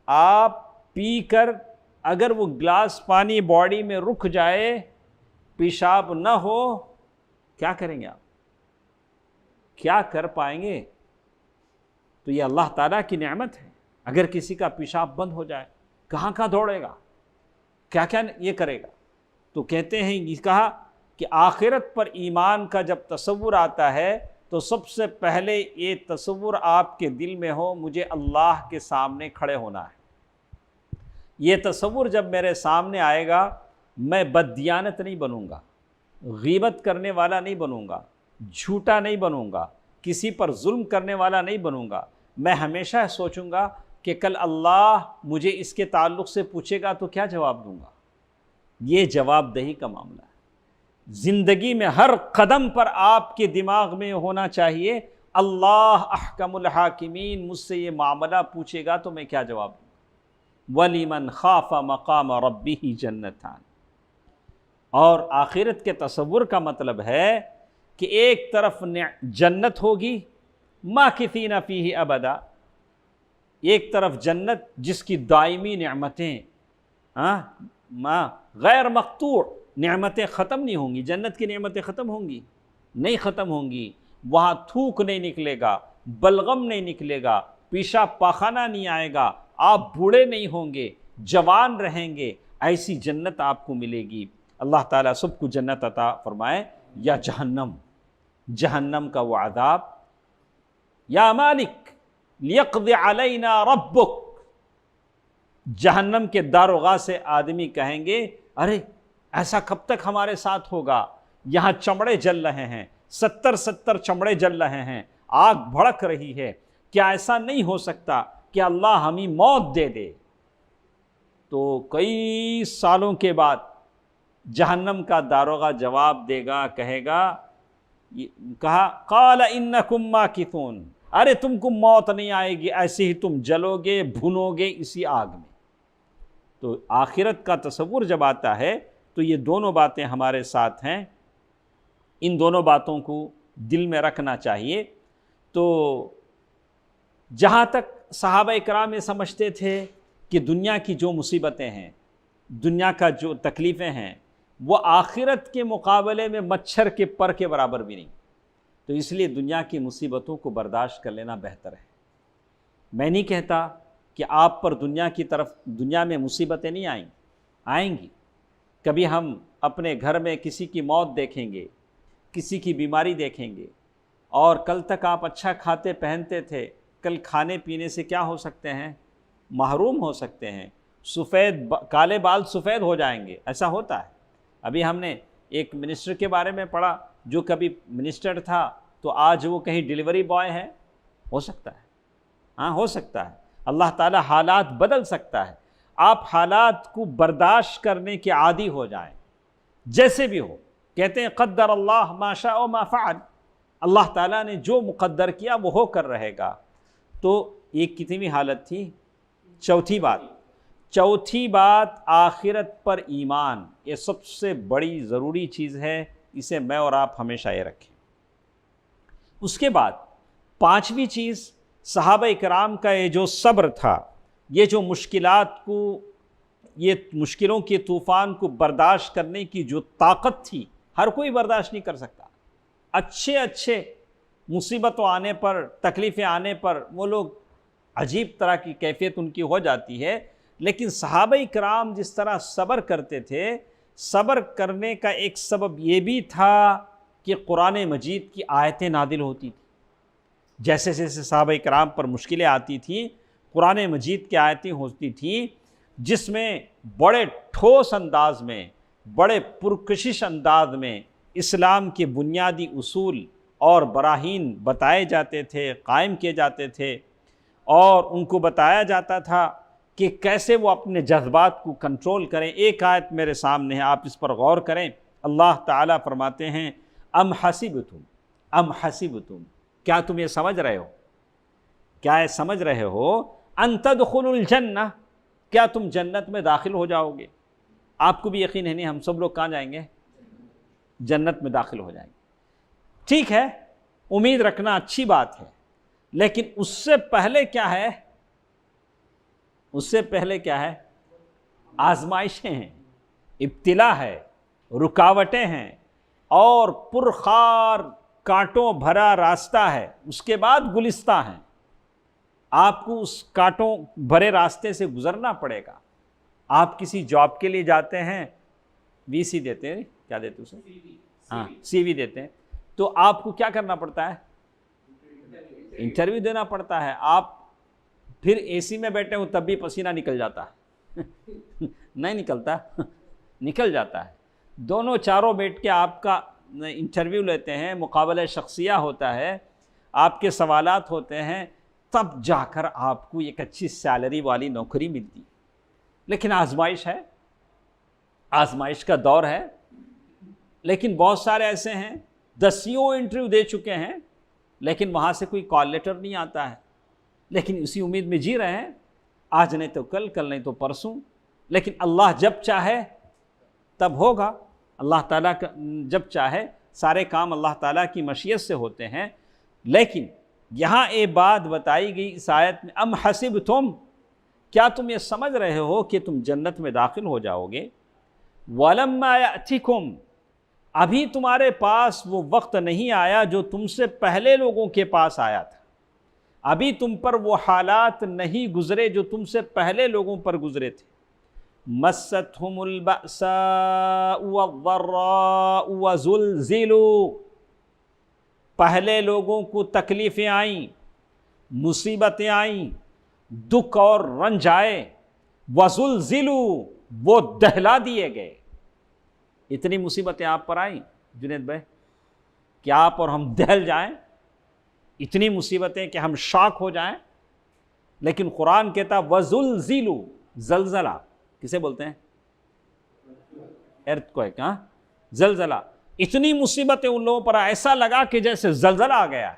آپ پی کر اگر وہ گلاس پانی باڈی میں رک جائے، پیشاب نہ ہو، کیا کریں گے آپ؟ کیا کر پائیں گے؟ تو یہ اللہ تعالیٰ کی نعمت ہے۔ اگر کسی کا پیشاب بند ہو جائے کہاں کہاں دوڑے گا، کیا کیا یہ کرے گا؟ تو کہتے ہیں یہ کہا کہ آخرت پر ایمان کا جب تصور آتا ہے تو سب سے پہلے یہ تصور آپ کے دل میں ہو مجھے اللہ کے سامنے کھڑے ہونا ہے۔ یہ تصور جب میرے سامنے آئے گا میں بددیانت نہیں بنوں گا، غیبت کرنے والا نہیں بنوں گا، جھوٹا نہیں بنوں گا، کسی پر ظلم کرنے والا نہیں بنوں گا۔ میں ہمیشہ سوچوں گا کہ کل اللہ مجھے اس کے تعلق سے پوچھے گا تو کیا جواب دوں گا۔ یہ جواب دہی کا معاملہ ہے۔ زندگی میں ہر قدم پر آپ کے دماغ میں ہونا چاہیے اللہ احکم الحاکمین مجھ سے یہ معاملہ پوچھے گا تو میں کیا جواب دوں گا۔ وَلِمَنْ خَافَ مَقَامَ رَبِّهِ جَنَّتَانِ، اور آخرت کے تصور کا مطلب ہے کہ ایک طرف جنت ہوگی مَاكِثِينَ فِيهِ ابدا، ایک طرف جنت جس کی دائمی نعمتیں غیر مقطوع، نعمتیں ختم نہیں ہوں گی، جنت کی نعمتیں ختم ہوں گی؟ نہیں ختم ہوں گی۔ وہاں تھوک نہیں نکلے گا، بلغم نہیں نکلے گا، پیشاب پاخانہ نہیں آئے گا، آپ بوڑھے نہیں ہوں گے، جوان رہیں گے، ایسی جنت آپ کو ملے گی۔ اللہ تعالیٰ سب کو جنت عطا فرمائے۔ یا جہنم کا وہ عذاب، یا مالک لیقض علینا ربک، جہنم کے داروغہ سے آدمی کہیں گے ارے ایسا کب تک ہمارے ساتھ ہوگا، یہاں چمڑے جل رہے ہیں، 70 چمڑے جل رہے ہیں، آگ بھڑک رہی ہے، کیا ایسا نہیں ہو سکتا کہ اللہ ہمیں موت دے دے؟ تو کئی سالوں کے بعد جہنم کا داروغہ جواب دے گا، کہے گا، کہا قال انکم ماکثون، ارے تم کو موت نہیں آئے گی، ایسے ہی تم جلو گے، بھنو گے اسی آگ میں۔ تو آخرت کا تصور جب آتا ہے تو یہ دونوں باتیں ہمارے ساتھ ہیں، ان دونوں باتوں کو دل میں رکھنا چاہیے۔ تو جہاں تک صحابہ کرام یہ سمجھتے تھے کہ دنیا کی جو مصیبتیں ہیں، دنیا کا جو تکلیفیں ہیں، وہ آخرت کے مقابلے میں مچھر کے پر کے برابر بھی نہیں، تو اس لیے دنیا کی مصیبتوں کو برداشت کر لینا بہتر ہے۔ میں نہیں کہتا کہ آپ پر دنیا میں مصیبتیں نہیں آئیں گی۔ کبھی ہم اپنے گھر میں کسی کی موت دیکھیں گے، کسی کی بیماری دیکھیں گے، اور کل تک آپ اچھا کھاتے پہنتے تھے، کل کھانے پینے سے کیا ہو سکتے ہیں؟ محروم ہو سکتے ہیں، کالے بال سفید ہو جائیں گے، ایسا ہوتا ہے۔ ابھی ہم نے ایک منسٹر کے بارے میں پڑھا، جو کبھی منسٹر تھا تو آج وہ کہیں ڈیلیوری بوائے ہے، ہو سکتا ہے، ہاں ہو سکتا ہے۔ اللہ تعالی حالات بدل سکتا ہے، آپ حالات کو برداشت کرنے کے عادی ہو جائیں، جیسے بھی ہو۔ کہتے ہیں قدر اللہ ما شاء و ما فعل، اللہ تعالیٰ نے جو مقدر کیا وہ ہو کر رہے گا۔ تو ایک کتنی حالت تھی؟ چوتھی بات آخرت پر ایمان، یہ سب سے بڑی ضروری چیز ہے، اسے میں اور آپ ہمیشہ یہ رکھیں۔ اس کے بعد پانچویں چیز، صحابہ کرام کا یہ جو صبر تھا، یہ جو مشکلوں کے طوفان کو برداشت کرنے کی جو طاقت تھی، ہر کوئی برداشت نہیں کر سکتا۔ اچھے مصیبتوں آنے پر، تکلیفیں آنے پر وہ لوگ عجیب طرح کی کیفیت ان کی ہو جاتی ہے، لیکن صحابہ کرام جس طرح صبر کرتے تھے، صبر کرنے کا ایک سبب یہ بھی تھا کہ قرآن مجید کی آیتیں نازل ہوتی تھیں۔ جیسے جیسے صحابہ کرام پر مشکلیں آتی تھیں، قرآن مجید کی آیتیں ہوتی تھیں جس میں بڑے ٹھوس انداز میں، بڑے پرکشش انداز میں اسلام کے بنیادی اصول اور براہین بتائے جاتے تھے، قائم کیے جاتے تھے، اور ان کو بتایا جاتا تھا کہ کیسے وہ اپنے جذبات کو کنٹرول کریں۔ ایک آیت میرے سامنے ہے، آپ اس پر غور کریں۔ اللہ تعالیٰ فرماتے ہیں ام حسبتم، کیا تم یہ سمجھ رہے ہو ان تدخلوا الجنہ، کیا تم جنت میں داخل ہو جاؤ گے؟ آپ کو بھی یقین ہے نہیں، ہم سب لوگ کہاں جائیں گے؟ جنت میں داخل ہو جائیں گے۔ ٹھیک ہے، امید رکھنا اچھی بات ہے، لیکن اس سے پہلے کیا ہے؟ آزمائشیں ہیں، ابتلا ہے، رکاوٹیں ہیں، اور پرخار کانٹوں بھرا راستہ ہے، اس کے بعد گلستہ ہیں۔ آپ کو اس کانٹوں بھرے راستے سے گزرنا پڑے گا۔ آپ کسی جاب کے لیے جاتے ہیں، وی سی دیتے ہیں، کیا دیتے اسے؟ ہاں، سی وی دیتے ہیں، تو آپ کو کیا کرنا پڑتا ہے؟ انٹرویو دینا پڑتا ہے۔ آپ پھر اے سی میں بیٹھے ہوں تب بھی پسینہ نکل جاتا ہے نہیں نکلتا؟ نکل جاتا ہے۔ دونوں چاروں بیٹھ کے آپ کا انٹرویو لیتے ہیں، مقابلہ شخصیہ ہوتا ہے، آپ کے سوالات ہوتے ہیں، تب جا کر آپ کو ایک اچھی سیلری والی نوکری ملتی۔ لیکن آزمائش ہے، آزمائش کا دور ہے۔ لیکن بہت سارے ایسے ہیں 10 انٹرویو دے چکے ہیں، لیکن وہاں سے کوئی کال لیٹر نہیں آتا ہے، لیکن اسی امید میں جی رہے ہیں، آج نہیں تو کل، کل نہیں تو پرسوں۔ لیکن اللہ جب چاہے تب ہوگا، اللہ تعالیٰ کا جب چاہے، سارے کام اللہ تعالیٰ کی مشیت سے ہوتے ہیں۔ لیکن یہاں ایک بات بتائی گئی اس آیت میں، ام حسبتم، کیا تم یہ سمجھ رہے ہو کہ تم جنت میں داخل ہو جاؤ گے؟ وَلَمَّا يَأْتِكُمْ، ابھی تمہارے پاس وہ وقت نہیں آیا جو تم سے پہلے لوگوں کے پاس آیا تھا، ابھی تم پر وہ حالات نہیں گزرے جو تم سے پہلے لوگوں پر گزرے تھے۔ مَسَّتْهُمُ الْبَأْسَاءُ وَالضَّرَّاءُ وَزُلْزِلُوا، پہلے لوگوں کو تکلیفیں آئیں، مصیبتیں آئیں، دکھ اور رنج آئے، وَزُلْزِلُوا، وہ دہلا دیے گئے۔ اتنی مصیبتیں آپ پر آئیں، جنید بھائی؟ کیا آپ اور ہم دہل جائیں؟ اتنی مصیبتیں کہ ہم شاک ہو جائیں؟ لیکن قرآن کہتا وَزُلْزِلُوا، زلزلہ کسے بولتے ہیں؟ ارتھ کوئک، ہاں، زلزلہ. اتنی مصیبتیں ان لوگوں پر ایسا لگا کہ جیسے زلزلہ آ گیا ہے.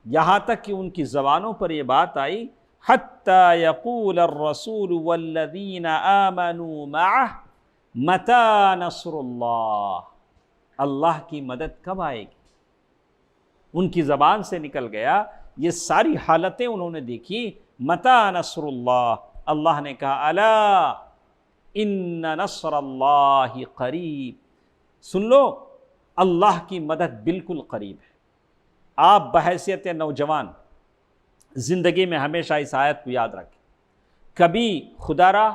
یہاں تک کہ ان کی زبانوں پر یہ بات آئی حَتَّى يَقُولَ الرَّسُولُ وَالَّذِينَ آمَنُوا مَعَهُ مَتَى نَصْرُ اللَّهِ، اللہ کی مدد کب آئے گی؟ ان کی زبان سے نکل گیا. یہ ساری حالتیں انہوں نے دیکھی. مَتَى نَصْرُ اللَّهِ، اللہ نے کہا الا ان نصر اللہ قریب، سن لو اللہ کی مدد بالکل قریب ہے. آپ بحیثیت نوجوان زندگی میں ہمیشہ اس آیت کو یاد رکھیں. کبھی خدا را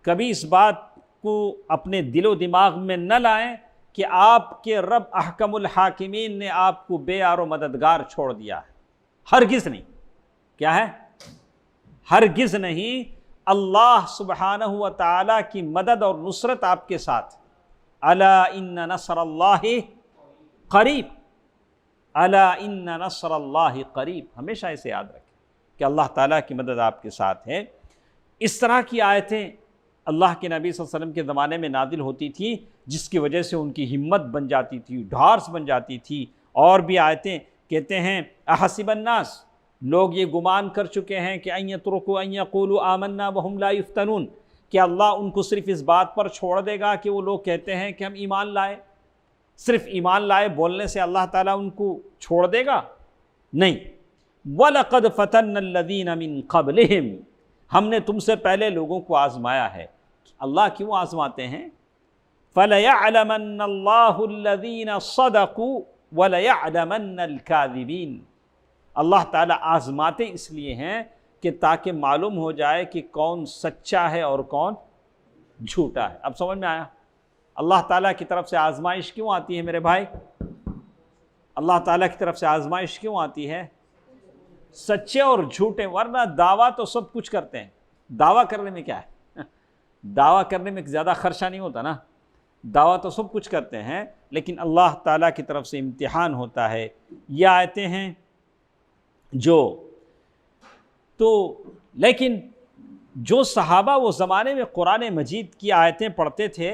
کبھی اس بات کو اپنے دل و دماغ میں نہ لائیں کہ آپ کے رب احکم الحاکمین نے آپ کو بے یار و مددگار چھوڑ دیا ہے. ہرگز نہیں. کیا ہے؟ ہرگز نہیں. اللہ سبحانہ و تعالیٰ کی مدد اور نصرت آپ کے ساتھ. الا ان نصر اللہ قریب، الا ان نصر اللہ قریب. ہمیشہ اسے یاد رکھیں کہ اللہ تعالیٰ کی مدد آپ کے ساتھ ہے. اس طرح کی آیتیں اللہ کے نبی صلی اللہ علیہ وسلم کے زمانے میں نازل ہوتی تھی، جس کی وجہ سے ان کی ہمت بن جاتی تھی، ڈھارس بن جاتی تھی. اور بھی آیتیں کہتے ہیں احسب الناس، لوگ یہ گمان کر چکے ہیں کہ ان یترکوا ان یقولوا آمنا وهم لا یفتنون، کہ اللہ ان کو صرف اس بات پر چھوڑ دے گا کہ وہ لوگ کہتے ہیں کہ ہم ایمان لائے. صرف ایمان لائے بولنے سے اللہ تعالیٰ ان کو چھوڑ دے گا؟ نہیں. وَلَقَدْ فَتَنَّ الَّذِينَ مِن قَبْلِهِمْ، ہم نے تم سے پہلے لوگوں کو آزمایا ہے. اللہ کیوں آزماتے ہیں؟ فَلَيَعْلَمَنَّ اللَّهُ الَّذِينَ صَدَقُوا وَلَيَعْلَمَنَّ الْكَاذِبِينَ. اللہ تعالیٰ آزماتے اس لیے ہیں کہ تاکہ معلوم ہو جائے کہ کون سچا ہے اور کون جھوٹا ہے. اب سمجھ میں آیا؟ اللہ تعالیٰ کی طرف سے آزمائش کیوں آتی ہے میرے بھائی؟ اللہ تعالیٰ کی طرف سے آزمائش کیوں آتی ہے؟ سچے اور جھوٹے. ورنہ دعویٰ تو سب کچھ کرتے ہیں. دعویٰ کرنے میں کیا ہے؟ دعویٰ کرنے میں زیادہ خرچہ نہیں ہوتا نا. دعویٰ تو سب کچھ کرتے ہیں، لیکن اللہ تعالیٰ کی طرف سے امتحان ہوتا ہے. یہ آیتیں ہیں لیکن جو صحابہ وہ زمانے میں قرآن مجید کی آیتیں پڑھتے تھے،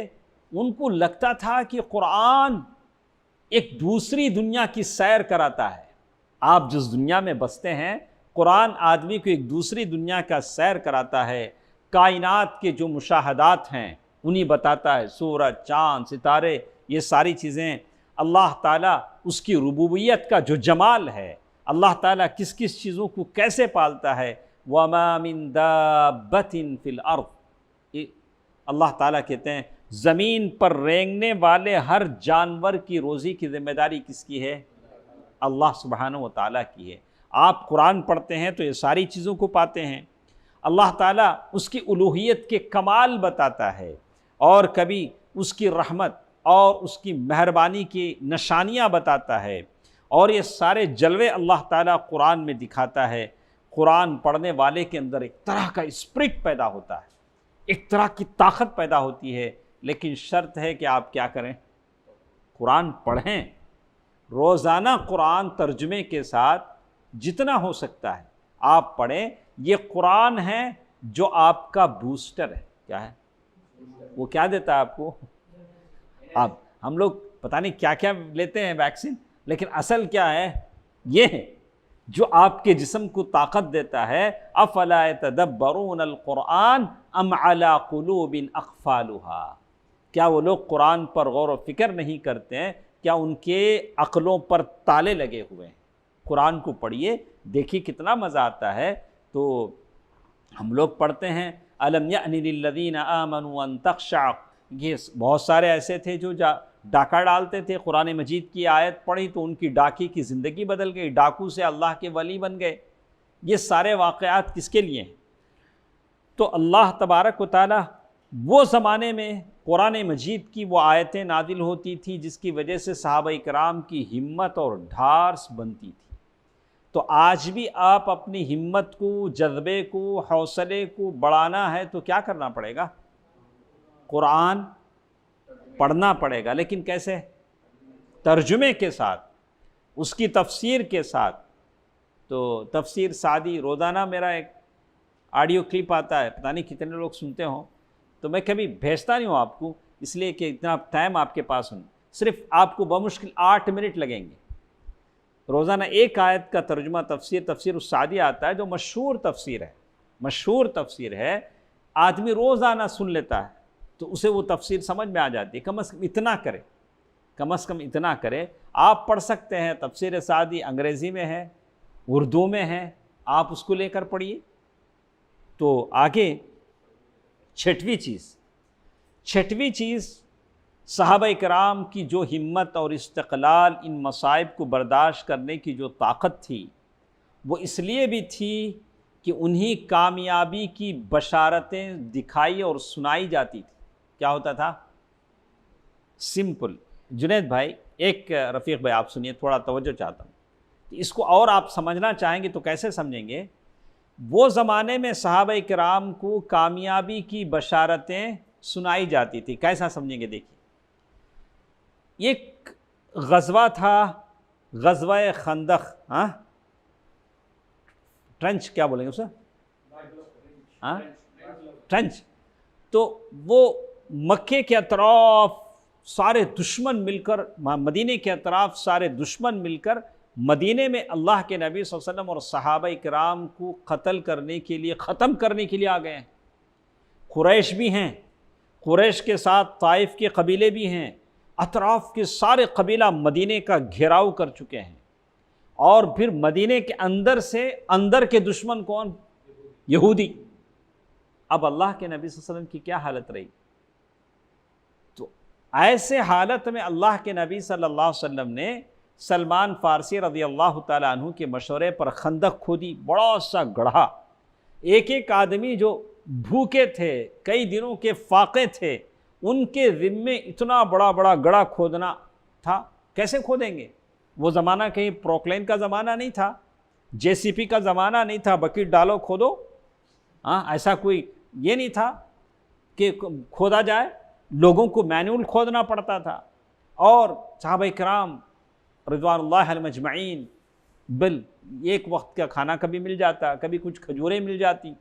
ان کو لگتا تھا کہ قرآن ایک دوسری دنیا کی سیر کراتا ہے. آپ جس دنیا میں بستے ہیں، قرآن آدمی کو ایک دوسری دنیا کا سیر کراتا ہے. کائنات کے جو مشاہدات ہیں انہیں بتاتا ہے. سورج، چاند، ستارے، یہ ساری چیزیں اللہ تعالیٰ اس کی ربوبیت کا جو جمال ہے، اللہ تعالیٰ کس کس چیزوں کو کیسے پالتا ہے. وَمَا مِن دَابَّةٍ فِي الْأَرْضِ، اللہ تعالیٰ کہتے ہیں زمین پر رینگنے والے ہر جانور کی روزی کی ذمہ داری کس کی ہے؟ اللہ سبحانہ و تعالیٰ کی ہے. آپ قرآن پڑھتے ہیں تو یہ ساری چیزوں کو پاتے ہیں. اللہ تعالیٰ اس کی الوہیت کے کمال بتاتا ہے، اور کبھی اس کی رحمت اور اس کی مہربانی کی نشانیاں بتاتا ہے. اور یہ سارے جلوے اللہ تعالیٰ قرآن میں دکھاتا ہے. قرآن پڑھنے والے کے اندر ایک طرح کا اسپرٹ پیدا ہوتا ہے، ایک طرح کی طاقت پیدا ہوتی ہے. لیکن شرط ہے کہ آپ کیا کریں؟ قرآن پڑھیں. روزانہ قرآن ترجمے کے ساتھ جتنا ہو سکتا ہے آپ پڑھیں. یہ قرآن ہے جو آپ کا بوسٹر ہے. کیا ہے وہ؟ کیا دیتا ہے آپ کو؟ ہم لوگ پتہ نہیں کیا کیا لیتے ہیں ویکسین، لیکن اصل کیا ہے؟ یہ ہے جو آپ کے جسم کو طاقت دیتا ہے. افلا یتدبرون القرآن ام علی قلوب اقفالها، کیا وہ لوگ قرآن پر غور و فکر نہیں کرتے ہیں؟ کیا ان کے عقلوں پر تالے لگے ہوئے ہیں؟ قرآن کو پڑھیے، دیکھیے کتنا مزہ آتا ہے. تو ہم لوگ پڑھتے ہیں الم یأن للذین آمنوا ان تخشع، یہ بہت سارے ایسے تھے جو ڈاکہ ڈالتے تھے. قرآن مجید کی آیت پڑھی تو ان کی ڈاکی کی زندگی بدل گئی، ڈاکو سے اللہ کے ولی بن گئے. یہ سارے واقعات کس کے لیے ہیں؟ تو اللہ تبارک و تعالی وہ زمانے میں قرآن مجید کی وہ آیتیں نازل ہوتی تھی جس کی وجہ سے صحابہ کرام کی ہمت اور ڈھارس بنتی تھی. تو آج بھی آپ اپنی ہمت کو، جذبے کو، حوصلے کو بڑھانا ہے تو کیا کرنا پڑے گا؟ قرآن پڑھنا پڑے گا. لیکن کیسے؟ ترجمے کے ساتھ، اس کی تفسیر کے ساتھ۔ تو تفسیر سعدی روزانہ میرا ایک آڈیو کلپ آتا ہے، پتہ نہیں کتنے لوگ سنتے ہوں، تو میں کبھی بھیجتا نہیں ہوں آپ کو، اس لیے کہ اتنا ٹائم آپ کے پاس ہوں، صرف آپ کو بمشکل 8 منٹ لگیں گے۔ روزانہ ایک آیت کا ترجمہ تفسیر السعدی آتا ہے، جو مشہور تفسیر ہے، آدمی روزانہ سن لیتا ہے تو اسے وہ تفسیر سمجھ میں آ جاتی ہے۔ کم از کم اتنا کرے۔ آپ پڑھ سکتے ہیں، تفسیر سعدی انگریزی میں ہے، اردو میں ہے، آپ اس کو لے کر پڑھیے۔ تو آگے چھٹویں چیز صحابہ کرام کی جو ہمت اور استقلال، ان مصائب کو برداشت کرنے کی جو طاقت تھی، وہ اس لیے بھی تھی کہ انہی کامیابی کی بشارتیں دکھائی اور سنائی جاتی تھی۔ کیا ہوتا تھا؟ سمپل۔ جنید بھائی، ایک رفیق بھائی آپ سنیے، تھوڑا توجہ چاہتا ہوں، اس کو اور آپ سمجھنا چاہیں گے تو کیسے سمجھیں گے؟ وہ زمانے میں صحابہ کرام کو کامیابی کی بشارتیں سنائی جاتی تھی، کیسا سمجھیں گے؟ دیکھیے، ایک غزوہ تھا، غزوہ خندق، ٹرنچ کیا بولیں گے اسے؟ ٹرنچ۔ تو وہ مکے کے اطراف سارے دشمن مل کر، مدینے کے اطراف سارے دشمن مل کر مدینے میں اللہ کے نبی صلی اللہ علیہ وسلم اور صحابہ کرام کو قتل کرنے کے لیے، ختم کرنے کے لیے آ گئے ہیں۔ قریش بھی ہیں، قریش کے ساتھ طائف کے قبیلے بھی ہیں، اطراف کے سارے قبیلہ مدینے کا گھیراؤ کر چکے ہیں۔ اور پھر مدینے کے اندر سے، اندر کے دشمن کون؟ یہودی۔ اب اللہ کے نبی صلی اللہ علیہ وسلم کی کیا حالت رہی؟ تو ایسے حالت میں اللہ کے نبی صلی اللہ علیہ وسلم نے سلمان فارسی رضی اللہ تعالیٰ عنہ کے مشورے پر خندق کھودی، بڑا سا گڑھا۔ ایک آدمی جو بھوکے تھے، کئی دنوں کے فاقے تھے، ان کے ذمے اتنا بڑا گڑھا کھودنا تھا۔ کیسے کھودیں گے؟ وہ زمانہ کہیں پروکلین کا زمانہ نہیں تھا، JCP کا زمانہ نہیں تھا، بکیٹ ڈالو کھودو، ایسا کوئی یہ نہیں تھا کہ کھودا جائے، لوگوں کو مینول کھودنا پڑتا تھا۔ اور صحابہ کرام رضوان اللہ علیہم اجمعین ایک وقت کا کھانا کبھی مل جاتا، کبھی کچھ کھجوریں مل جاتی،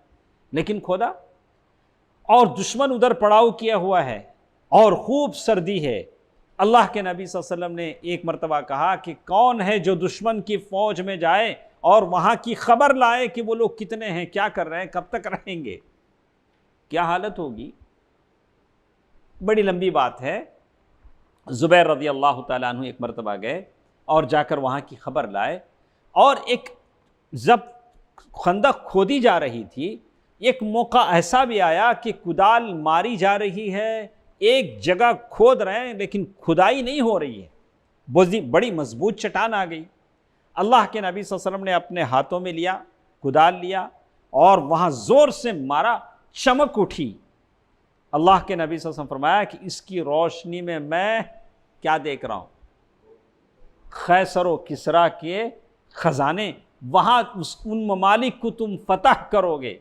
لیکن کھودا۔ اور دشمن ادھر پڑاؤ کیا ہوا ہے اور خوب سردی ہے۔ اللہ کے نبی صلی اللہ علیہ وسلم نے ایک مرتبہ کہا کہ کون ہے جو دشمن کی فوج میں جائے اور وہاں کی خبر لائے کہ وہ لوگ کتنے ہیں، کیا کر رہے ہیں، کب تک رہیں گے، کیا حالت ہوگی؟ بڑی لمبی بات ہے۔ زبیر رضی اللہ تعالیٰ عنہ ایک مرتبہ گئے اور جا کر وہاں کی خبر لائے، اور جب خندق کھودی جا رہی تھی، ایک موقع ایسا بھی آیا کہ کدال ماری جا رہی ہے، ایک جگہ کھود رہے ہیں لیکن کھدائی نہیں ہو رہی ہے، بڑی مضبوط چٹان آ گئی۔ اللہ کے نبی صلی اللہ علیہ وسلم نے اپنے ہاتھوں میں لیا، کدال لیا اور وہاں زور سے مارا، چمک اٹھی۔ اللہ کے نبی صلی اللہ علیہ وسلم فرمایا کہ اس کی روشنی میں کیا دیکھ رہا ہوں؟ قیصر و کسریٰ کے خزانے، وہاں ان ممالک کو تم فتح کرو گے۔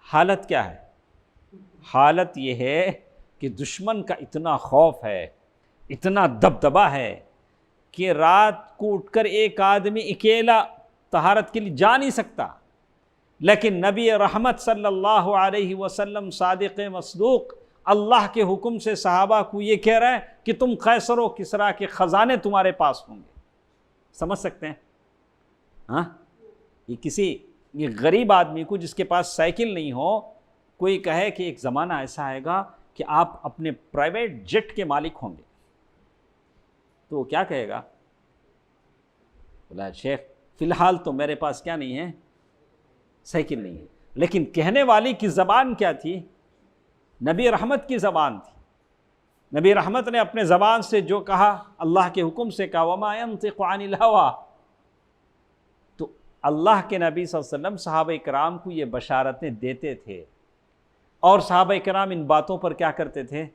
حالت کیا ہے؟ حالت یہ ہے کہ دشمن کا اتنا خوف ہے، اتنا دبدبہ ہے کہ رات کو اٹھ کر ایک آدمی اکیلا طہارت کے لیے جا نہیں سکتا، لیکن نبی رحمت صلی اللہ علیہ وسلم صادق مصدوق اللہ کے حکم سے صحابہ کو یہ کہہ رہے ہیں کہ تم قیصر و کسریٰ کے خزانے تمہارے پاس ہوں گے۔ سمجھ سکتے ہیں؟ یہ غریب آدمی کو جس کے پاس سائیکل نہیں ہو، کوئی کہے کہ ایک زمانہ ایسا آئے گا کہ آپ اپنے پرائیویٹ جیٹ کے مالک ہوں گے، تو وہ کیا کہے گا؟ بولا شیخ فی الحال تو میرے پاس کیا نہیں ہے؟ سائیکل نہیں ہے۔ لیکن کہنے والی کی زبان کیا تھی؟ نبی رحمت کی زبان تھی۔ نبی رحمت نے اپنے زبان سے جو کہا، اللہ کے حکم سے کہا، وَمَا يَنطِقُ عَنِ الْهَوَىٰ۔ تو اللہ کے نبی صلی اللہ علیہ وسلم صحابہ کرام کو یہ بشارتیں دیتے تھے، اور صحابہ کرام ان باتوں پر کیا کرتے تھے؟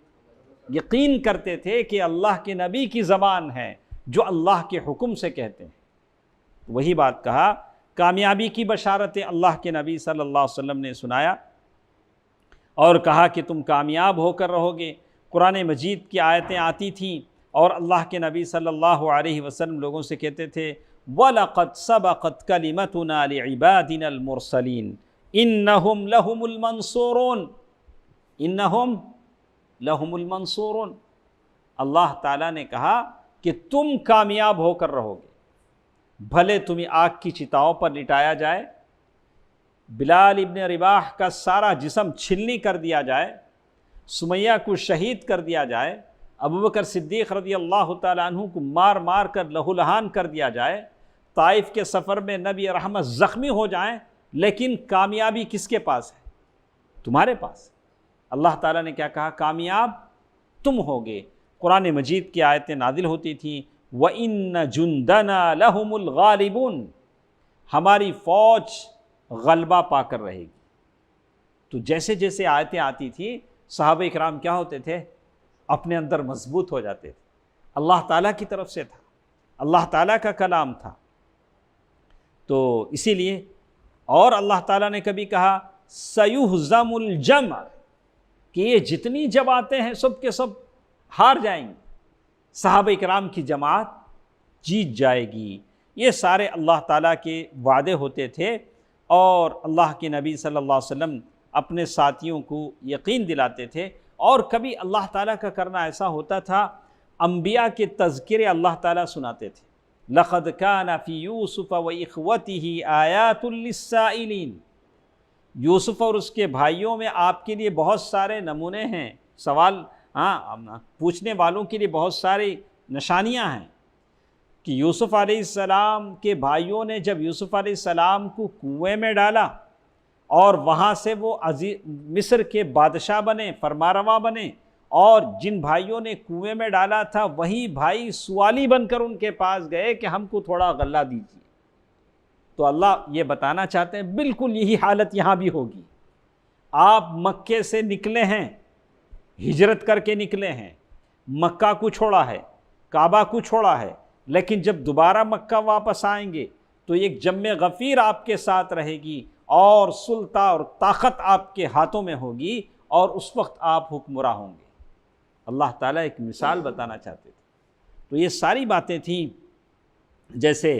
یقین کرتے تھے کہ اللہ کے نبی کی زبان ہے جو اللہ کے حکم سے کہتے ہیں۔ وہی بات کہا، کامیابی کی بشارتیں اللہ کے نبی صلی اللہ علیہ وسلم نے سنایا اور کہا کہ تم کامیاب ہو کر رہو گے۔ قرآن مجید کی آیتیں آتی تھیں، اور اللہ کے نبی صلی اللہ علیہ وسلم لوگوں سے کہتے تھے وَلَقَدْ سَبَقَتْ كَلِمَتُنَا لِعِبَادِنَا الْمُرْسَلِينَ إِنَّهُمْ لَهُمُ الْمَنْصُورُونَ إِنَّهُمْ لَهُمُ الْمَنْصُورُونَ۔ اللہ تعالیٰ نے کہا کہ تم کامیاب ہو کر رہو گے، بھلے تمہیں آگ کی چتاؤں پر لٹایا جائے، بلال ابن رباح کا سارا جسم چھلنی کر دیا جائے، سمیہ کو شہید کر دیا جائے، ابوبکر صدیق رضی اللہ تعالیٰ عنہ کو مار مار کر لہو لہان کر دیا جائے، طائف کے سفر میں نبی رحمت زخمی ہو جائیں، لیکن کامیابی کس کے پاس ہے؟ تمہارے پاس۔ اللہ تعالیٰ نے کیا کہا؟ کامیاب تم ہوگے۔ قرآن مجید کی آیتیں نازل ہوتی تھیں وَإِنَّ جُنْدَنَا لَهُمُ الْغَالِبُونَ، ہماری فوج غلبہ پا کر رہے گی۔ تو جیسے جیسے آیتیں آتی تھیں صحابہ اکرام کیا ہوتے تھے؟ اپنے اندر مضبوط ہو جاتے تھے۔ اللہ تعالیٰ کی طرف سے تھا، اللہ تعالیٰ کا کلام تھا، تو اسی لیے اور اللہ تعالیٰ نے کبھی کہا سَيُهْزَمُ الْجَمْعُ، کہ یہ جتنی جماعتیں ہیں سب کے سب ہار جائیں گی، صحابہ اکرام کی جماعت جیت جائے گی۔ یہ سارے اللہ تعالیٰ کے وعدے ہوتے تھے، اور اللہ کے نبی صلی اللہ علیہ وسلم اپنے ساتھیوں کو یقین دلاتے تھے۔ اور کبھی اللہ تعالیٰ کا کرنا ایسا ہوتا تھا، انبیاء کے تذکرے اللہ تعالیٰ سناتے تھے۔ لَقَدْ كَانَ فِي يُوسُفَ وَإِخْوَتِهِ آيَاتٌ لِلسَّائِلِينَ، یوسف اور اس کے بھائیوں میں آپ کے لیے بہت سارے نمونے ہیں، سوال پوچھنے والوں کے لیے بہت ساری نشانیاں ہیں، کہ یوسف علیہ السلام کے بھائیوں نے جب یوسف علیہ السلام کو کنویں میں ڈالا اور وہاں سے وہ مصر کے بادشاہ بنے، فرمانروا بنے، اور جن بھائیوں نے کنویں میں ڈالا تھا وہی بھائی سوالی بن کر ان کے پاس گئے کہ ہم کو تھوڑا غلہ دیجیے۔ تو اللہ یہ بتانا چاہتے ہیں بالکل یہی حالت یہاں بھی ہوگی۔ آپ مکے سے نکلے ہیں، ہجرت کر کے نکلے ہیں، مکہ کو چھوڑا ہے، کعبہ کو چھوڑا ہے، لیکن جب دوبارہ مکہ واپس آئیں گے تو ایک جم غفیر آپ کے ساتھ رہے گی، اور سلطہ اور طاقت آپ کے ہاتھوں میں ہوگی، اور اس وقت آپ حکمراں ہوں گے۔ اللہ تعالیٰ ایک مثال بتانا چاہتے تھے۔ تو یہ ساری باتیں تھیں، جیسے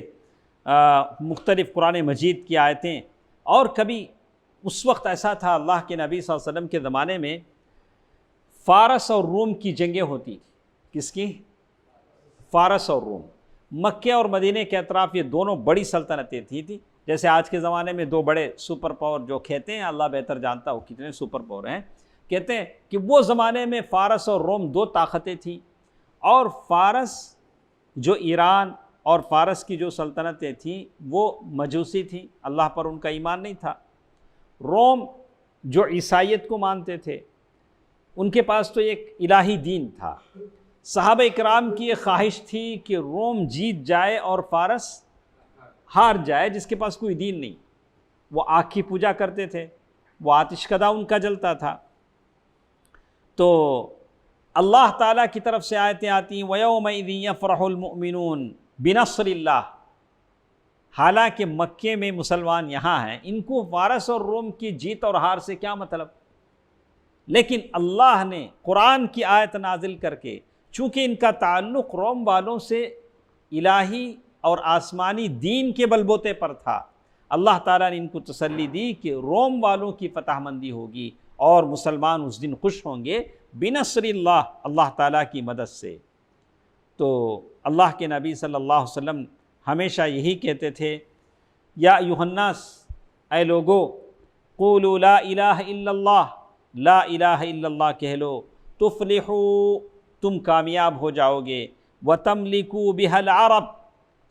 مختلف قرآن مجید کی آیتیں۔ اور کبھی اس وقت ایسا تھا اللہ کے نبی صلی اللہ علیہ وسلم کے زمانے میں فارس اور روم کی جنگیں ہوتی تھیں۔ کس کی؟ فارس اور روم۔ مکہ اور مدینہ کے اطراف یہ دونوں بڑی سلطنتیں تھیں، جیسے آج کے زمانے میں دو بڑے سپر پاور جو کہتے ہیں، اللہ بہتر جانتا ہو کتنے سپر پاور ہیں، کہتے ہیں کہ وہ زمانے میں فارس اور روم دو طاقتیں تھیں، اور فارس جو ایران اور فارس کی جو سلطنتیں تھیں وہ مجوسی تھیں، اللہ پر ان کا ایمان نہیں تھا۔ روم جو عیسائیت کو مانتے تھے، ان کے پاس تو ایک الہی دین تھا۔ صحابہ اکرام کی یہ خواہش تھی کہ روم جیت جائے اور فارس ہار جائے، جس کے پاس کوئی دین نہیں۔ وہ آگ کی پوجا کرتے تھے، وہ آتش کدہ ان کا جلتا تھا۔ تو اللہ تعالیٰ کی طرف سے آیتیں آتی ہیں وَيَوْمَئِذٍ يَفْرَحُ الْمُؤْمِنُونَ بِنَصْرِ اللَّهِ، حالانکہ مکے میں مسلمان یہاں ہیں، ان کو فارس اور روم کی جیت اور ہار سے کیا مطلب؟ لیکن اللہ نے قرآن کی آیت نازل کر کے، چونکہ ان کا تعلق روم والوں سے الہی اور آسمانی دین کے بلبوتے پر تھا، اللہ تعالیٰ نے ان کو تسلی دی کہ روم والوں کی فتح مندی ہوگی اور مسلمان اس دن خوش ہوں گے بنصر اللہ، اللہ تعالیٰ کی مدد سے۔ تو اللہ کے نبی صلی اللہ علیہ وسلم ہمیشہ یہی کہتے تھے، یا ایھا الناس، اے لوگو، قولوا لا الہ الا اللہ، لا الہ الا اللہ کہہ لو، تفلحوا، تم کامیاب ہو جاؤ گے، وتملکوا بها العرب،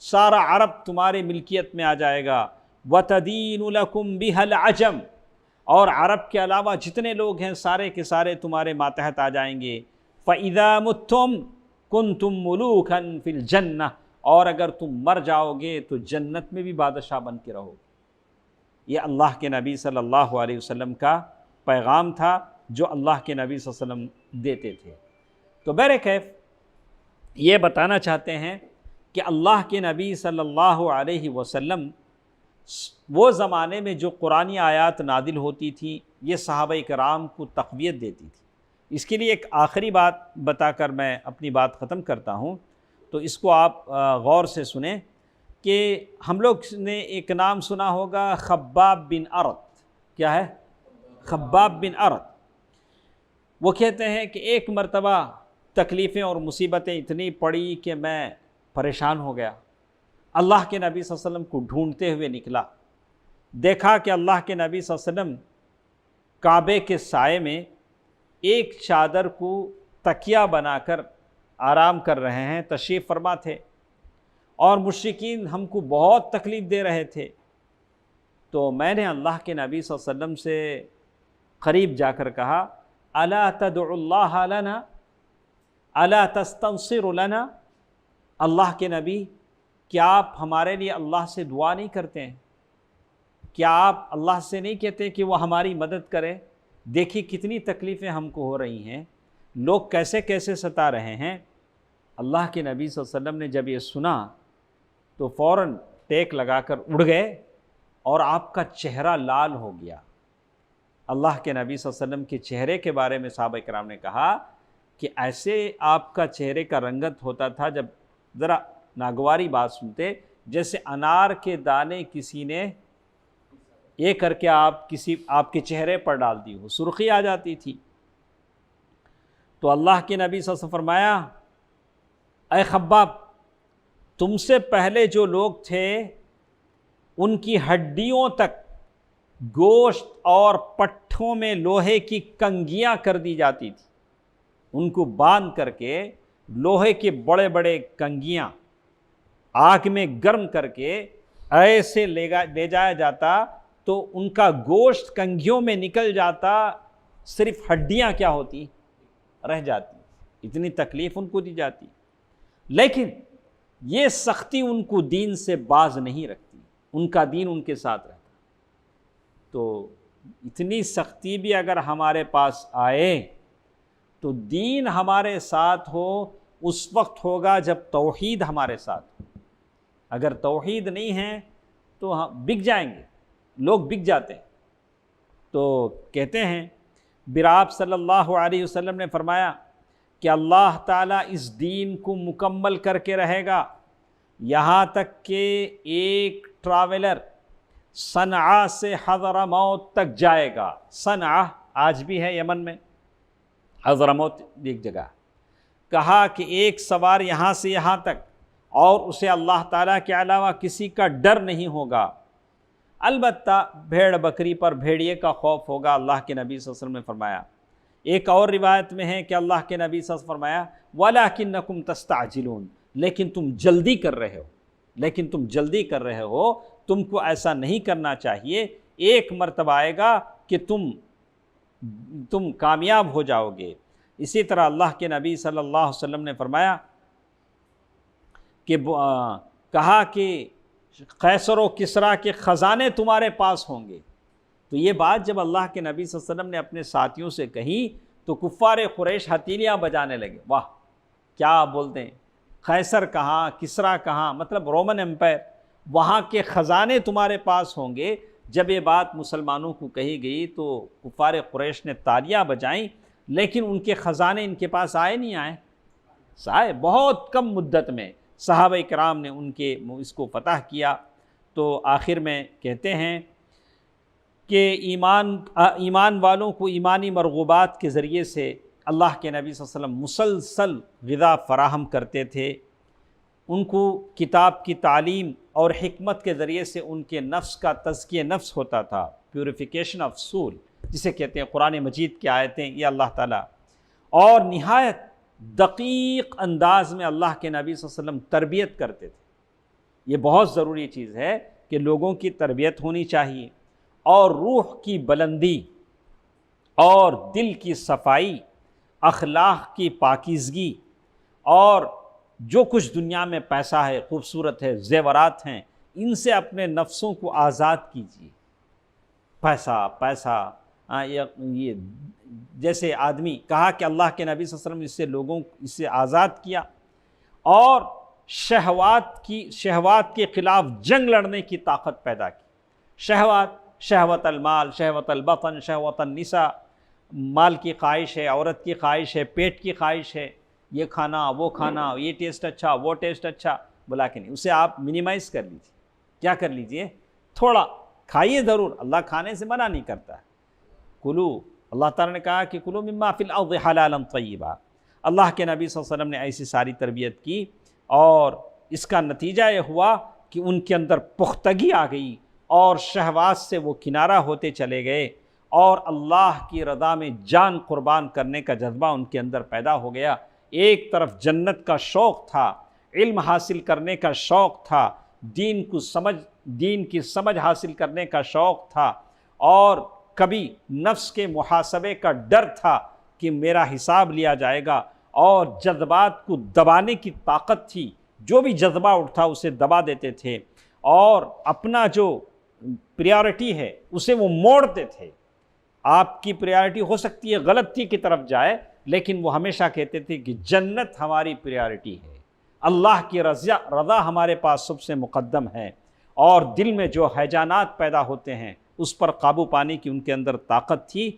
سارا عرب تمہارے ملکیت میں آ جائے گا، وتدین لکم بها العجم، اور عرب کے علاوہ جتنے لوگ ہیں سارے کے سارے تمہارے ماتحت آ جائیں گے، فَإِذَا مُتُّمْ كُنْتُمْ مُلُوكًا فِي الْجَنَّةِ، اور اگر تم مر جاؤ گے تو جنت میں بھی بادشاہ بن کے رہو گے۔ یہ اللہ کے نبی صلی اللہ علیہ وسلم کا پیغام تھا جو اللہ کے نبی صلی اللہ علیہ وسلم دیتے تھے۔ تو بہرکیف یہ بتانا چاہتے ہیں کہ اللہ کے نبی صلی اللہ علیہ وسلم وہ زمانے میں جو قرآنی آیات نازل ہوتی تھیں یہ صحابہ کرام کو تقویت دیتی تھی، اس کے لیے ایک آخری بات بتا کر میں اپنی بات ختم کرتا ہوں، تو اس کو آپ غور سے سنیں کہ ہم لوگ نے ایک نام سنا ہوگا خباب بن ارت۔ کیا ہے؟ خباب بن ارت۔ وہ کہتے ہیں کہ ایک مرتبہ تکلیفیں اور مصیبتیں اتنی پڑی کہ میں پریشان ہو گیا، اللہ کے نبی صلی اللہ علیہ وسلم کو ڈھونڈتے ہوئے نکلا، دیکھا کہ اللہ کے نبی صلی اللہ علیہ وسلم کعبے کے سائے میں ایک چادر کو تکیہ بنا کر آرام کر رہے ہیں، تشریف فرما تھے، اور مشرکین ہم کو بہت تکلیف دے رہے تھے۔ تو میں نے اللہ کے نبی صلی اللہ علیہ وسلم سے قریب جا کر کہا الا تدعو اللہ لنا الا تستنصر لنا، اللہ کے نبی کیا آپ ہمارے لیے اللہ سے دعا نہیں کرتے ہیں؟ کیا آپ اللہ سے نہیں کہتے کہ وہ ہماری مدد کرے؟ دیکھیے کتنی تکلیفیں ہم کو ہو رہی ہیں، لوگ کیسے کیسے ستا رہے ہیں۔ اللہ کے نبی صلی اللہ علیہ وسلم نے جب یہ سنا تو فوراً ٹیک لگا کر اڑ گئے اور آپ کا چہرہ لال ہو گیا۔ اللہ کے نبی صلی اللہ علیہ وسلم کے چہرے کے بارے میں صحابہ کرام نے کہا کہ ایسے آپ کا چہرے کا رنگت ہوتا تھا، جب ذرا ناگواری بات سنتے، جیسے انار کے دانے کسی نے یہ کر کے آپ کے چہرے پر ڈال دی ہو، سرخی آ جاتی تھی۔ تو اللہ کے نبی صلی اللہ علیہ وسلم فرمایا اے خباب، تم سے پہلے جو لوگ تھے ان کی ہڈیوں تک گوشت اور پٹھوں میں لوہے کی کنگیاں کر دی جاتی تھی، ان کو باندھ کر کے لوہے کے بڑے بڑے کنگیاں آگ میں گرم کر کے ایسے لے جایا جاتا تو ان کا گوشت کنگھیوں میں نکل جاتا، صرف ہڈیاں کیا ہوتی؟ رہ جاتی۔ اتنی تکلیف ان کو دی جاتی، لیکن یہ سختی ان کو دین سے باز نہیں رکھتی، ان کا دین ان کے ساتھ رہتا۔ تو اتنی سختی بھی اگر ہمارے پاس آئے تو دین ہمارے ساتھ ہو، اس وقت ہوگا جب توحید ہمارے ساتھ ہو۔ اگر توحید نہیں ہے تو ہم بک جائیں گے، لوگ بک جاتے ہیں۔ تو کہتے ہیں براب صلی اللہ علیہ وسلم نے فرمایا کہ اللہ تعالیٰ اس دین کو مکمل کر کے رہے گا یہاں تک کہ ایک ٹراویلر صنعاء سے حضرموت تک جائے گا۔ صنعاء آج بھی ہے یمن میں، حضرموت ایک جگہ۔ کہا کہ ایک سوار یہاں سے یہاں تک، اور اسے اللہ تعالیٰ کے علاوہ کسی کا ڈر نہیں ہوگا، البتہ بھیڑ بکری پر بھیڑیے کا خوف ہوگا، اللہ کے نبی صلی اللہ علیہ وسلم نے فرمایا۔ ایک اور روایت میں ہے کہ اللہ کے نبی صلی اللہ علیہ وسلم نے فرمایا وَلَكِنَّكُمْ تَسْتَعْجِلُونَ، لیکن تم جلدی کر رہے ہو، تم کو ایسا نہیں کرنا چاہیے۔ ایک مرتبہ آئے گا کہ تم کامیاب ہو جاؤ گے۔ اسی طرح اللہ کے نبی صلی اللہ علیہ وسلم نے فرمایا کہ کہا کہ قیصر و کسریٰ کے خزانے تمہارے پاس ہوں گے۔ تو یہ بات جب اللہ کے نبی صلی اللہ علیہ وسلم نے اپنے ساتھیوں سے کہی تو کفار قریش ہتھیلیاں بجانے لگے، واہ کیا بولتے ہیں، قیصر کہاں، کسریٰ کہاں، مطلب رومن امپائر، وہاں کے خزانے تمہارے پاس ہوں گے۔ جب یہ بات مسلمانوں کو کہی گئی تو کفار قریش نے تالیاں بجائیں، لیکن ان کے خزانے ان کے پاس آئے بہت کم مدت میں صحابہ کرام نے اس کو فتح کیا۔ تو آخر میں کہتے ہیں کہ ایمان والوں کو ایمانی مرغوبات کے ذریعے سے اللہ کے نبی صلی اللہ علیہ وسلم مسلسل غذا فراہم کرتے تھے، ان کو کتاب کی تعلیم اور حکمت کے ذریعے سے ان کے نفس کا تزکیہ نفس ہوتا تھا، پیوریفیکیشن آف سول جسے کہتے ہیں۔ قرآن مجید کی آیتیں یہ اللہ تعالیٰ اور نہایت دقیق انداز میں اللہ کے نبی صلی اللہ علیہ وسلم تربیت کرتے تھے۔ یہ بہت ضروری چیز ہے کہ لوگوں کی تربیت ہونی چاہیے، اور روح کی بلندی اور دل کی صفائی، اخلاق کی پاکیزگی، اور جو کچھ دنیا میں پیسہ ہے، خوبصورت ہے، زیورات ہیں، ان سے اپنے نفسوں کو آزاد کیجیے۔ پیسہ یہ جیسے آدمی کہا کہ اللہ کے نبی صلی اللہ علیہ وسلم اس سے آزاد کیا، اور شہوات کے خلاف جنگ لڑنے کی طاقت پیدا کی۔ شہوت المال، شہوت البطن، شہوت النساء، مال کی خواہش ہے، عورت کی خواہش ہے، پیٹ کی خواہش ہے، یہ کھانا وہ کھانا، یہ ٹیسٹ اچھا وہ ٹیسٹ اچھا، بلا کے نہیں، اسے آپ منیمائز کر لیجیے، کیا کر لیجیے، تھوڑا کھائیے ضرور، اللہ کھانے سے منع نہیں کرتا ہے، کلو، اللہ تعالیٰ نے کہا کہ کلو مما فی الارض حلالا طیبا، اللہ کے نبی صلی اللہ علیہ وسلم نے ایسی ساری تربیت کی، اور اس کا نتیجہ یہ ہوا کہ ان کے اندر پختگی آ گئی، اور شہوات سے وہ کنارہ ہوتے چلے گئے، اور اللہ کی رضا میں جان قربان کرنے کا جذبہ ان کے اندر پیدا ہو گیا۔ ایک طرف جنت کا شوق تھا، علم حاصل کرنے کا شوق تھا، دین کی سمجھ حاصل کرنے کا شوق تھا، اور کبھی نفس کے محاسبے کا ڈر تھا کہ میرا حساب لیا جائے گا، اور جذبات کو دبانے کی طاقت تھی، جو بھی جذبہ اٹھتا اسے دبا دیتے تھے، اور اپنا جو پریارٹی ہے اسے وہ موڑتے تھے۔ آپ کی پریارٹی ہو سکتی ہے غلطی کی طرف جائے، لیکن وہ ہمیشہ کہتے تھے کہ جنت ہماری پریارٹی ہے، اللہ کی رضا ہمارے پاس سب سے مقدم ہے، اور دل میں جو ہیجانات پیدا ہوتے ہیں اس پر قابو پانے کی ان کے اندر طاقت تھی۔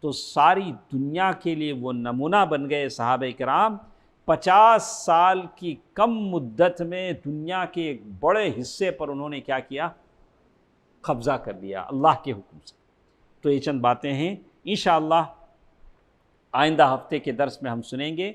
تو ساری دنیا کے لیے وہ نمونہ بن گئے صحابہ کرام۔ 50 سال کی کم مدت میں دنیا کے ایک بڑے حصے پر انہوں نے کیا کیا؟ قبضہ کر لیا اللہ کے حکم سے۔ تو یہ چند باتیں ہیں، انشاءاللہ آئندہ ہفتے کے درس میں ہم سنیں گے۔